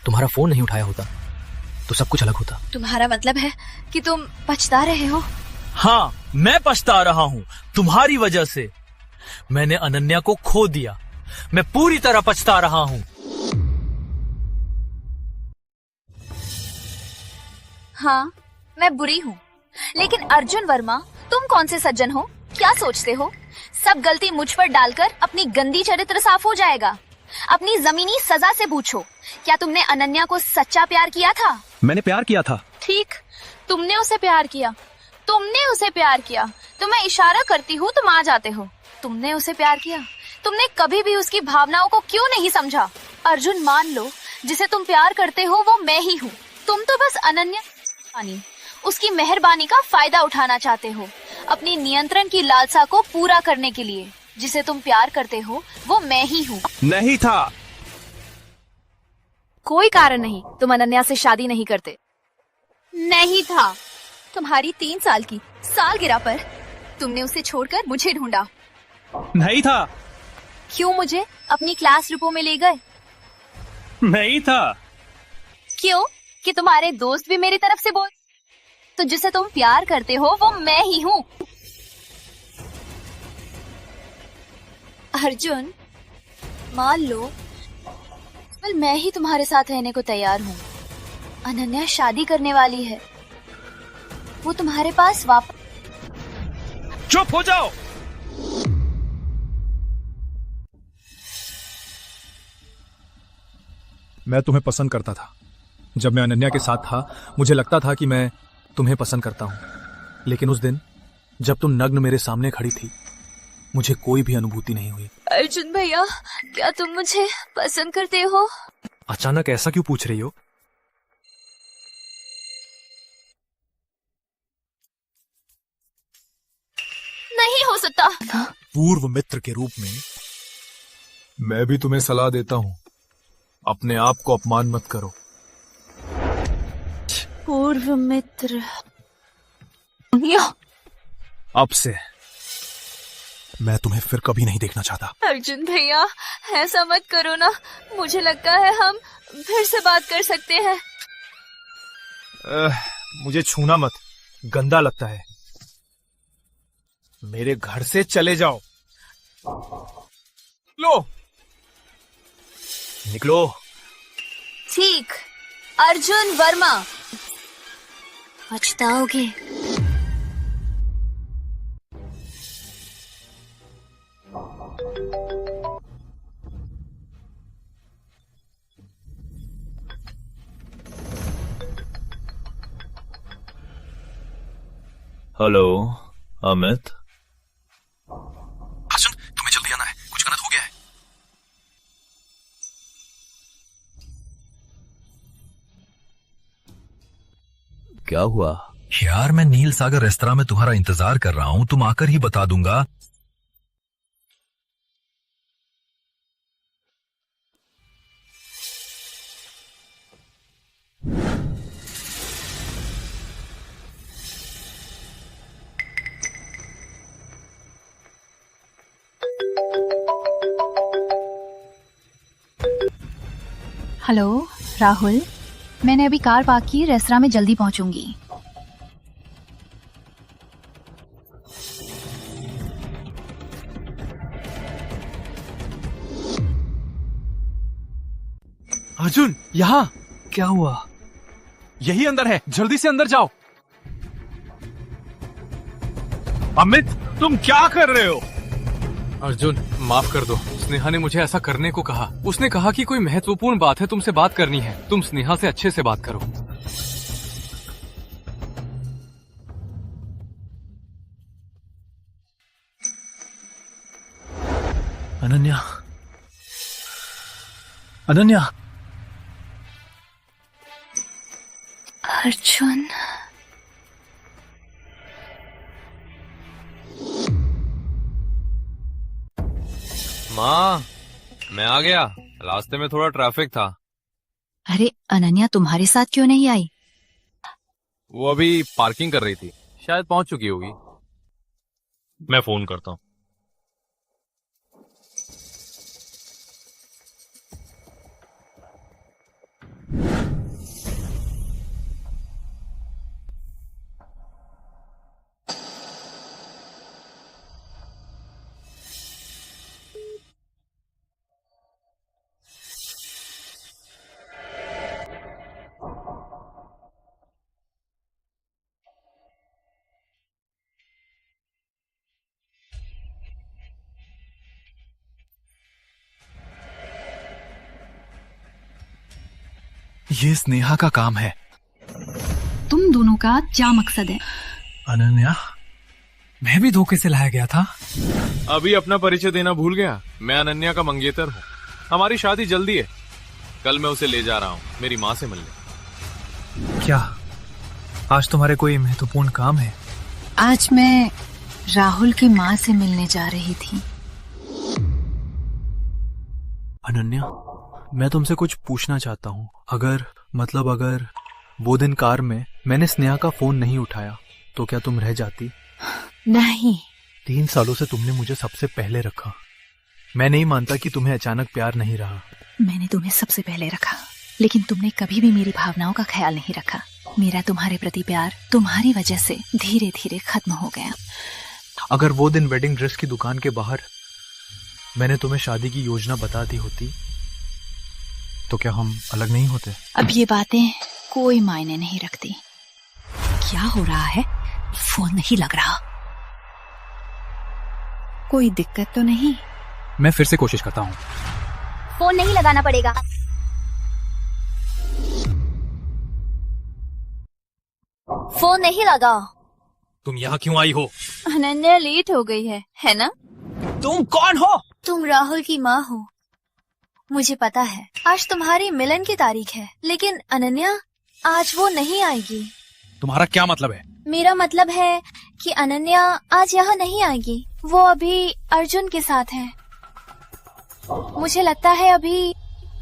तुम्हारा फोन नहीं उठाया होता तो सब कुछ अलग होता। तुम्हारा मतलब है कि तुम पछता रहे हो? हाँ, मैं पछता रहा हूँ तुम्हारी वजह से। मैंने अनन्या को खो दिया। मैं पूरी तरह पछता रहा हूँ। हाँ, मैं बुरी हूँ, लेकिन अर्जुन वर्मा, तुम कौन से सज्जन हो? क्या सोचते हो सब गलती मुझ पर डालकर अपनी गंदी चरित्र साफ हो जाएगा? अपनी जमीनी सजा से पूछो, क्या तुमने अनन्या को सच्चा प्यार किया था? मैंने प्यार किया था। ठीक, तुमने उसे प्यार किया। तुमने उसे प्यार किया तो मैं इशारा करती हूँ तुम आ जाते हो। तुमने उसे प्यार किया, तुमने कभी भी उसकी भावनाओं को क्यों नहीं समझा? अर्जुन, मान लो जिसे तुम प्यार करते हो वो मैं ही हूँ। तुम तो बस अनन्या उसकी मेहरबानी का फायदा उठाना चाहते हो, अपनी नियंत्रण की लालसा को पूरा करने के लिए। जिसे तुम प्यार करते हो वो मैं ही हूँ। नहीं था। कोई कारण नहीं तुम अनन्या से शादी नहीं करते। नहीं था। तुम्हारी 3 साल की सालगिरह पर तुमने उसे छोड़कर मुझे ढूंढा। नहीं था। क्यों मुझे अपनी क्लास रूपों में ले गए? नहीं था। क्यों? कि तुम्हारे दोस्त भी मेरी तरफ से बोल। तो जिसे तुम प्यार करते हो वो मैं ही हूँ। अर्जुन, मान लो मैं ही तुम्हारे साथ रहने को तैयार हूँ। अनन्या शादी करने वाली है, वो तुम्हारे पास वापस। चुप हो जाओ। मैं तुम्हें पसंद करता था। जब मैं अनन्या के साथ था मुझे लगता था कि मैं तुम्हें पसंद करता हूं, लेकिन उस दिन जब तुम नग्न मेरे सामने खड़ी थी मुझे कोई भी अनुभूति नहीं हुई। अर्जुन भैया, क्या तुम मुझे पसंद करते हो? अचानक ऐसा क्यों पूछ रही हो? नहीं हो सकता। पूर्व मित्र के रूप में मैं भी तुम्हें सलाह देता हूं, अपने आप को अपमान मत करो। पूर्व मित्र। अब से मैं तुम्हें फिर कभी नहीं देखना चाहता। अर्जुन भैया, ऐसा मत करो ना। मुझे लगता है हम फिर से बात कर सकते हैं। मुझे छूना मत, गंदा लगता है। मेरे घर से चले जाओ। लो, निकलो। ठीक, अर्जुन वर्मा, पछताओगे। हेलो अमित। अर्जुन, तुम्हें जल्दी आना है, कुछ गलत हो गया है। क्या हुआ? यार, मैं नील सागर रेस्तरां में तुम्हारा इंतजार कर रहा हूं, तुम आकर ही बता दूंगा। हेलो राहुल, मैंने अभी कार पार्क की, रेस्तरां में जल्दी पहुंचूंगी। अर्जुन, यहाँ। क्या हुआ? यही अंदर है, जल्दी से अंदर जाओ। अमित, तुम क्या कर रहे हो? अर्जुन, माफ कर दो। स्नेहा ने मुझे ऐसा करने को कहा। उसने कहा कि कोई महत्वपूर्ण बात है, तुमसे बात करनी है। तुम स्नेहा से अच्छे से बात करो। अनन्या, अनन्या। अर्जुन, माँ, मैं आ गया। रास्ते में थोड़ा ट्रैफिक था। अरे अनन्या तुम्हारे साथ क्यों नहीं आई? वो अभी पार्किंग कर रही थी, शायद पहुंच चुकी होगी। मैं फोन करता हूँ। ये स्नेहा का काम है। तुम दोनों का क्या मकसद है? अनन्या, मैं भी धोखे से लाया गया था। अभी अपना परिचय देना भूल गया। मैं अनन्या का मंगेतर हूँ। हमारी शादी जल्दी है। कल मैं उसे ले जा रहा हूँ मेरी माँ से मिलने। क्या आज तुम्हारे कोई महत्वपूर्ण काम है? आज मैं राहुल की माँ से मिलने जा रही थी। अनन्या, मैं तुमसे कुछ पूछना चाहता हूँ। अगर वो दिन कार में मैंने स्नेहा का फोन नहीं उठाया तो क्या तुम रह जाती? नहीं। 3 सालों से तुमने मुझे सबसे पहले रखा। मैं नहीं मानता कि तुम्हें अचानक प्यार नहीं रहा। मैंने तुम्हें सबसे पहले रखा, लेकिन तुमने कभी भी मेरी भावनाओं का ख्याल नहीं रखा। मेरा तुम्हारे प्रति प्यार तुम्हारी वजह से धीरे धीरे खत्म हो गया। अगर वो दिन वेडिंग ड्रेस की दुकान के बाहर मैंने तुम्हें शादी की योजना बता दी होती तो क्या हम अलग नहीं होते? अब ये बातें कोई मायने नहीं रखती। क्या हो रहा है? फोन नहीं लग रहा। कोई दिक्कत तो नहीं? मैं फिर से कोशिश करता हूँ। फोन नहीं लगाना पड़ेगा। फोन नहीं लगा। तुम यहाँ क्यों आई हो? अनन्या लेट हो गई है ना? तुम कौन हो? तुम राहुल की माँ हो। मुझे पता है आज तुम्हारी मिलन की तारीख है, लेकिन अनन्या आज वो नहीं आएगी। तुम्हारा क्या मतलब है? मेरा मतलब है कि अनन्या आज यहाँ नहीं आएगी। वो अभी अर्जुन के साथ है। मुझे लगता है अभी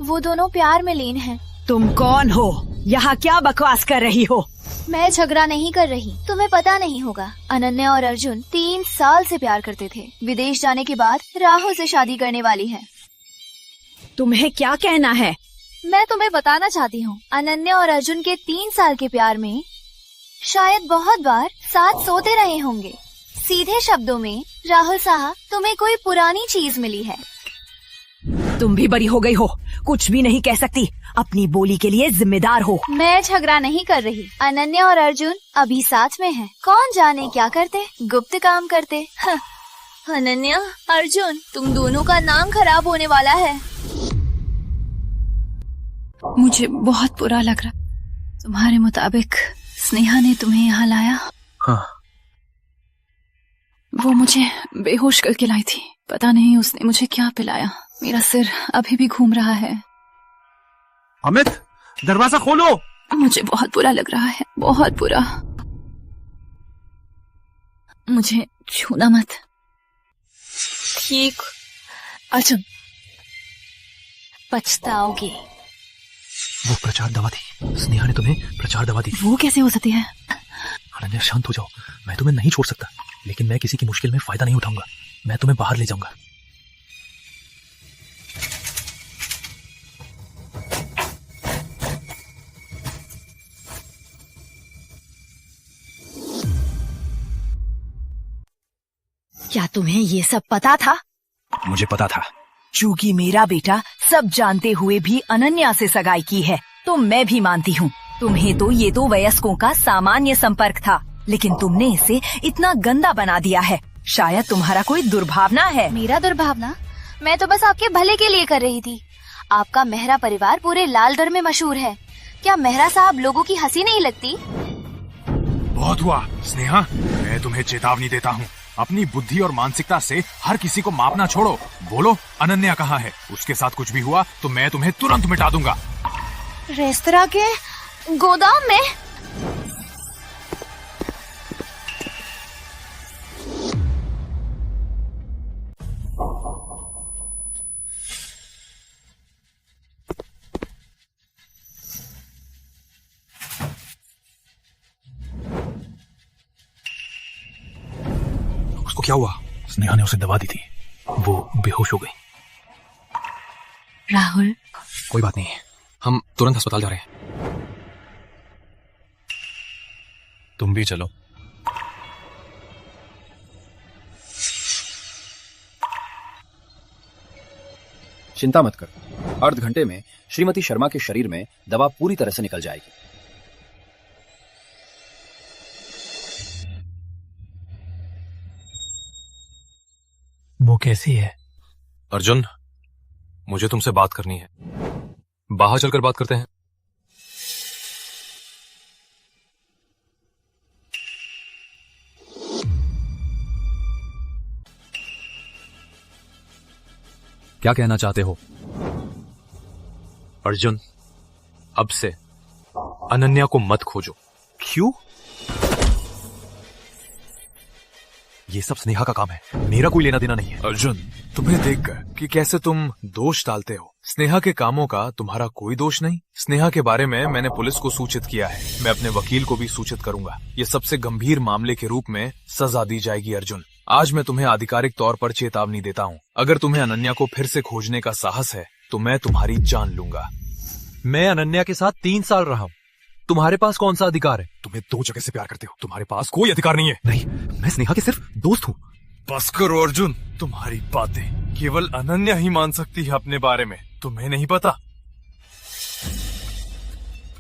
वो दोनों प्यार में लीन हैं। तुम कौन हो? यहाँ क्या बकवास कर रही हो? मैं झगड़ा नहीं कर रही। तुम्हें पता नहीं होगा, अनन्या और अर्जुन 3 साल से प्यार करते थे। विदेश जाने के बाद राहुल से शादी करने वाली है। तुम्हें क्या कहना है? मैं तुम्हें बताना चाहती हूँ, अनन्या और अर्जुन के 3 साल के प्यार में शायद बहुत बार साथ सोते रहे होंगे। सीधे शब्दों में राहुल साहब, तुम्हें कोई पुरानी चीज मिली है। तुम भी बड़ी हो गई हो, कुछ भी नहीं कह सकती। अपनी बोली के लिए जिम्मेदार हो। मैं झगड़ा नहीं कर रही। अनन्या और अर्जुन अभी साथ में हैं। कौन जाने क्या करते, गुप्त काम करते। अनन्या, अर्जुन, तुम दोनों का नाम खराब होने वाला है। मुझे बहुत बुरा लग रहा। तुम्हारे मुताबिक स्नेहा ने तुम्हें यहाँ लाया? हाँ। वो मुझे बेहोश करके लाई थी। पता नहीं उसने मुझे क्या पिलाया। मेरा सिर अभी भी घूम रहा है। अमित, दरवाजा खोलो। मुझे बहुत बुरा लग रहा है, बहुत बुरा। मुझे छूना मत। ठीक अर्जुन, पछताओगे। वो प्रचार दवा थी। स्नेहा ने तुम्हें प्रचार दवा दी। वो कैसे हो सकती है? अनन्या, शांत हो जाओ। मैं तुम्हें नहीं छोड़ सकता, लेकिन मैं किसी की मुश्किल में फायदा नहीं उठाऊंगा। मैं तुम्हें बाहर ले जाऊंगा। क्या तुम्हें ये सब पता था? मुझे पता था। चूंकि मेरा बेटा सब जानते हुए भी अनन्या से सगाई की है, तो मैं भी मानती हूँ। तुम्हें तो ये तो वयस्कों का सामान्य संपर्क था, लेकिन तुमने इसे इतना गंदा बना दिया है। शायद तुम्हारा कोई दुर्भावना है। मेरा दुर्भावना? मैं तो बस आपके भले के लिए कर रही थी। आपका मेहरा परिवार पूरे लालगढ़ में मशहूर है। क्या मेहरा साहब लोगों की हंसी नहीं लगती? बहुत हुआ स्नेहा, मैं तुम्हें चेतावनी देता हूँ। अपनी बुद्धि और मानसिकता से हर किसी को मापना छोड़ो। बोलो, अनन्या कहाँ है? उसके साथ कुछ भी हुआ तो मैं तुम्हें तुरंत मिटा दूंगा। रेस्तरां के गोदाम में? उसको क्या हुआ? स्नेहा ने उसे दवा दी थी, वो बेहोश हो गई। राहुल, कोई बात नहीं, हम तुरंत अस्पताल जा रहे हैं। तुम भी चलो। चिंता मत कर, अर्ध घंटे में श्रीमती शर्मा के शरीर में दवा पूरी तरह से निकल जाएगी। वो कैसी है? अर्जुन, मुझे तुमसे बात करनी है। बाहर चलकर बात करते हैं। क्या कहना चाहते हो? अर्जुन, अब से अनन्या को मत खोजो। क्यों? ये सब स्नेहा का काम है, मेरा कोई लेना देना नहीं है। अर्जुन, तुम्हें देखकर कि कैसे तुम दोष डालते हो। स्नेहा के कामों का तुम्हारा कोई दोष नहीं। स्नेहा के बारे में मैंने पुलिस को सूचित किया है, मैं अपने वकील को भी सूचित करूंगा। ये सबसे गंभीर मामले के रूप में सजा दी जाएगी। अर्जुन, आज मैं तुम्हें आधिकारिक तौर पर चेतावनी देता हूँ, अगर तुम्हें अनन्या को फिर से खोजने का साहस है तो मैं तुम्हारी जान लूंगा। मैं अनन्या के साथ 3 साल रहा हूँ, तुम्हारे पास कौन सा अधिकार है? तुम्हें 2 जगह से प्यार करते हो, तुम्हारे पास कोई अधिकार नहीं है। नहीं, मैं स्नेहा के सिर्फ दोस्त हूँ। बस करो अर्जुन, तुम्हारी बातें केवल अनन्या ही मान सकती है अपने बारे में, तुम्हें नहीं पता।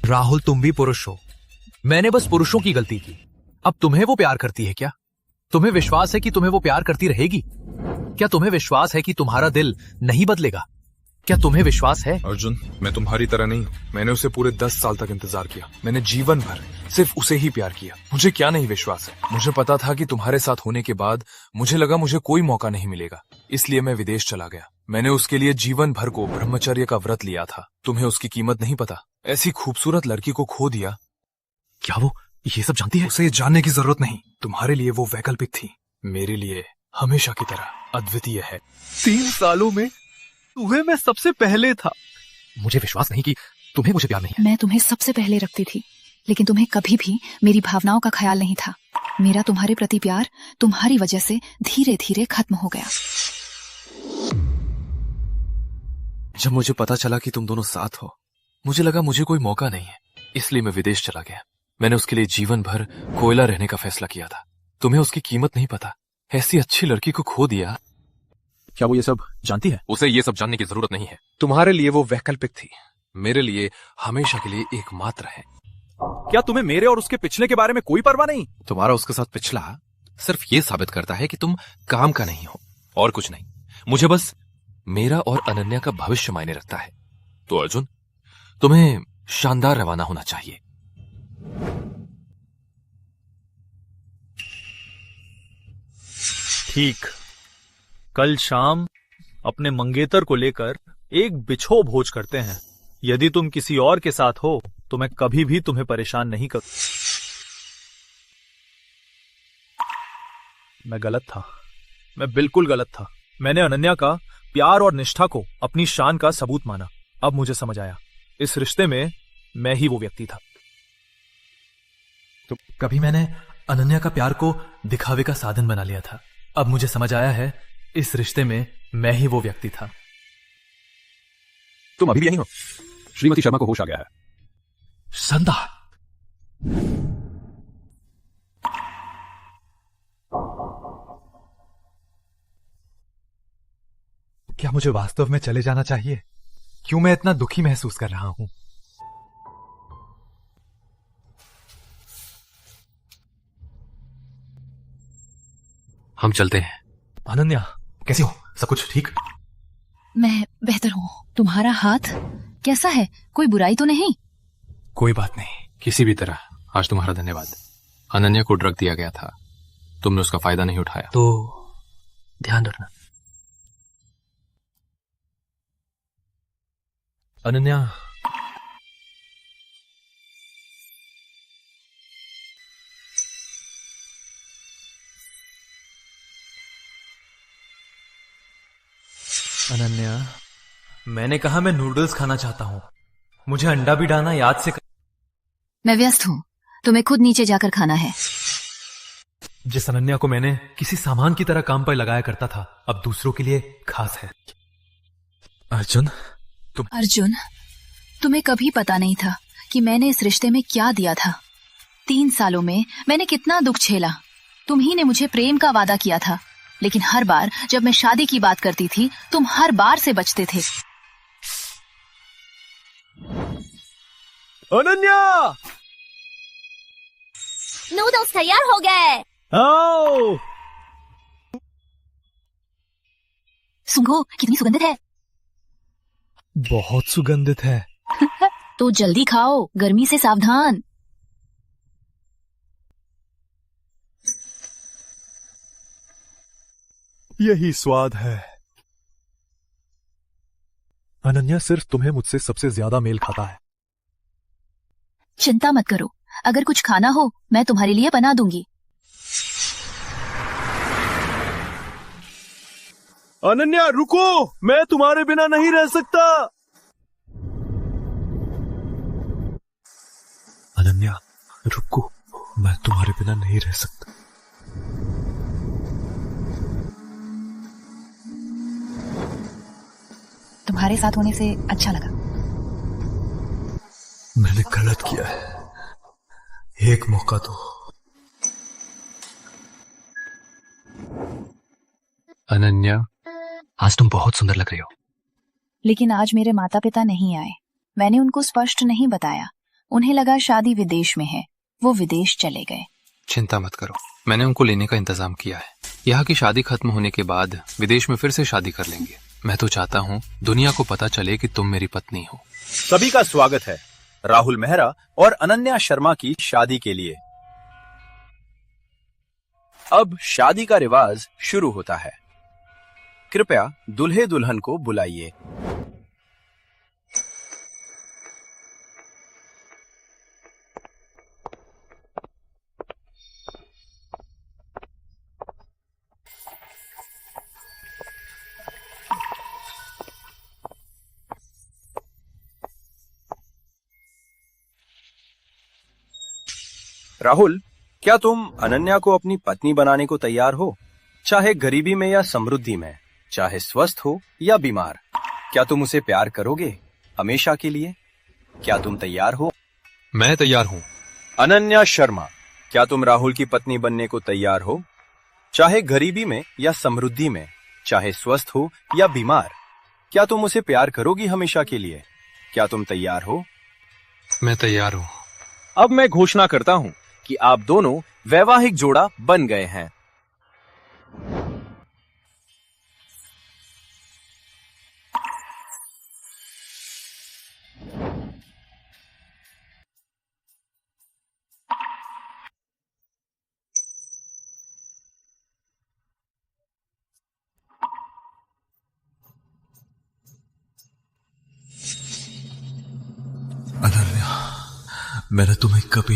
राहुल, तुम भी पुरुष हो, मैंने बस पुरुषों की गलती की। अब तुम्हें वो प्यार करती है क्या? तुम्हें विश्वास है कि तुम्हें वो प्यार करती रहेगी? क्या तुम्हें विश्वास है कि तुम्हारा दिल नहीं बदलेगा? क्या तुम्हें विश्वास है? अर्जुन, मैं तुम्हारी तरह नहीं हूँ। मैंने उसे पूरे 10 साल तक इंतजार किया। मैंने जीवन भर सिर्फ उसे ही प्यार किया। मुझे क्या नहीं विश्वास है? मुझे पता था कि तुम्हारे साथ होने के बाद मुझे लगा मुझे कोई मौका नहीं मिलेगा, इसलिए मैं विदेश चला गया। मैंने उसके लिए जीवन भर को ब्रह्मचर्य का व्रत लिया था। तुम्हें उसकी कीमत नहीं पता। ऐसी खूबसूरत लड़की को खो दिया। क्या वो ये सब जानती है? उसे जानने की जरूरत नहीं। तुम्हारे लिए वो वैकल्पिक थी, मेरे लिए हमेशा की तरह अद्वितीय है। 3 सालों में तुम्हें मैं सबसे पहले था। मुझे विश्वास नहीं कि तुम्हें मुझे प्यार नहीं है। मैं तुम्हें सबसे पहले रखती थी, लेकिन तुम्हें कभी भी मेरी भावनाओं का ख्याल नहीं था। मेरा तुम्हारे प्रति प्यार तुम्हारी वजह से धीरे धीरे खत्म हो गया। जब मुझे पता चला कि तुम दोनों साथ हो, मुझे लगा मुझे कोई मौका नहीं है, इसलिए मैं विदेश चला गया। मैंने उसके लिए जीवन भर कोयला रहने का फैसला किया था। तुम्हें उसकी कीमत नहीं पता। ऐसी अच्छी लड़की को खो दिया। क्या वो ये सब जानती है? उसे ये सब जानने की जरूरत नहीं है। तुम्हारे लिए वो वैकल्पिक थी, मेरे लिए हमेशा के लिए एकमात्र है। क्या तुम्हें मेरे और उसके पिछले के बारे में कोई परवाह नहीं? तुम्हारा उसके साथ पिछला सिर्फ ये साबित करता है कि तुम काम का नहीं हो, और कुछ नहीं। मुझे बस मेरा और अनन्या का भविष्य मायने रखता है। तो अर्जुन, तुम्हें शानदार रवाना होना चाहिए। ठीक, कल शाम अपने मंगेतर को लेकर एक बिछो भोज करते हैं। यदि तुम किसी और के साथ हो तो मैं कभी भी तुम्हें परेशान नहीं करूं। मैं गलत था, मैं बिल्कुल गलत था। मैंने अनन्या का प्यार और निष्ठा को अपनी शान का सबूत माना। अब मुझे समझ आया, इस रिश्ते में मैं ही वो व्यक्ति था। तो कभी मैंने अनन्या का प्यार को दिखावे का साधन बना लिया था। अब मुझे समझ आया है, इस रिश्ते में मैं ही वो व्यक्ति था। तुम अभी भी यहीं हो? श्रीमती शर्मा को होश आ गया है। संदा, क्या मुझे वास्तव में चले जाना चाहिए? क्यों मैं इतना दुखी महसूस कर रहा हूं? हम चलते हैं। अनन्या, कैसी हो? सब कुछ ठीक? मैं बेहतर हूँ। तुम्हारा हाथ कैसा है? कोई बुराई तो नहीं? कोई बात नहीं, किसी भी तरह आज तुम्हारा धन्यवाद। अनन्या को ड्रग दिया गया था तुमने उसका फायदा नहीं उठाया। तो ध्यान रखना। अनन्या, अनन्या, मैंने कहा मैं नूडल्स खाना चाहता हूँ। मुझे अंडा भी डालना याद से मैं व्यस्त हूँ, तुम्हें खुद नीचे जाकर खाना है। जिस अनन्या को मैंने किसी सामान की तरह काम पर लगाया करता था, अब दूसरों के लिए खास है। अर्जुन, अर्जुन, तुम्हें कभी पता नहीं था कि मैंने इस रिश्ते में क्या दिया था। 3 सालों में मैंने कितना दुख झेला। तुम ही ने मुझे प्रेम का वादा किया था, लेकिन हर बार जब मैं शादी की बात करती थी, तुम हर बार से बचते थे। अनन्या, नूडल्स तैयार हो गए। आओ। सुंघो, कितनी सुगंधित है। बहुत सुगंधित है। तो जल्दी खाओ, गर्मी से सावधान। यही स्वाद है। अनन्या सिर्फ तुम्हें मुझसे सबसे ज्यादा मेल खाता है। चिंता मत करो, अगर कुछ खाना हो मैं तुम्हारे लिए बना दूंगी। अनन्या रुको, मैं तुम्हारे बिना नहीं रह सकता। अनन्या रुको, मैं तुम्हारे बिना नहीं रह सकता। तुम्हारे साथ होने से अच्छा लगा। मैंने गलत किया है, एक मौका दो। अनन्या, आज तुम बहुत सुंदर लग रही हो। लेकिन आज मेरे माता पिता नहीं आए। मैंने उनको स्पष्ट नहीं बताया। उन्हें लगा शादी विदेश में है, वो विदेश चले गए। चिंता मत करो, मैंने उनको लेने का इंतजाम किया है। यहाँ की शादी खत्म होने के बाद विदेश में फिर से शादी कर लेंगे। मैं तो चाहता हूँ दुनिया को पता चले कि तुम मेरी पत्नी हो। सभी का स्वागत है राहुल मेहरा और अनन्या शर्मा की शादी के लिए। अब शादी का रिवाज शुरू होता है। कृपया दूल्हे दुल्हन को बुलाइए। राहुल, क्या तुम अनन्या को अपनी पत्नी बनाने को तैयार हो? चाहे गरीबी में या समृद्धि में, चाहे स्वस्थ हो या बीमार, क्या तुम उसे प्यार करोगे हमेशा के लिए? क्या तुम तैयार हो? मैं तैयार हूँ। अनन्या शर्मा, क्या तुम राहुल की पत्नी बनने को तैयार हो? चाहे गरीबी में या समृद्धि में, चाहे स्वस्थ हो या बीमार, क्या तुम उसे प्यार करोगी हमेशा के लिए? क्या तुम तैयार हो? मैं तैयार हूँ। अब मैं घोषणा करता हूँ कि आप दोनों वैवाहिक जोड़ा बन गए हैं। अनन्या, मैंने तुम्हें कभी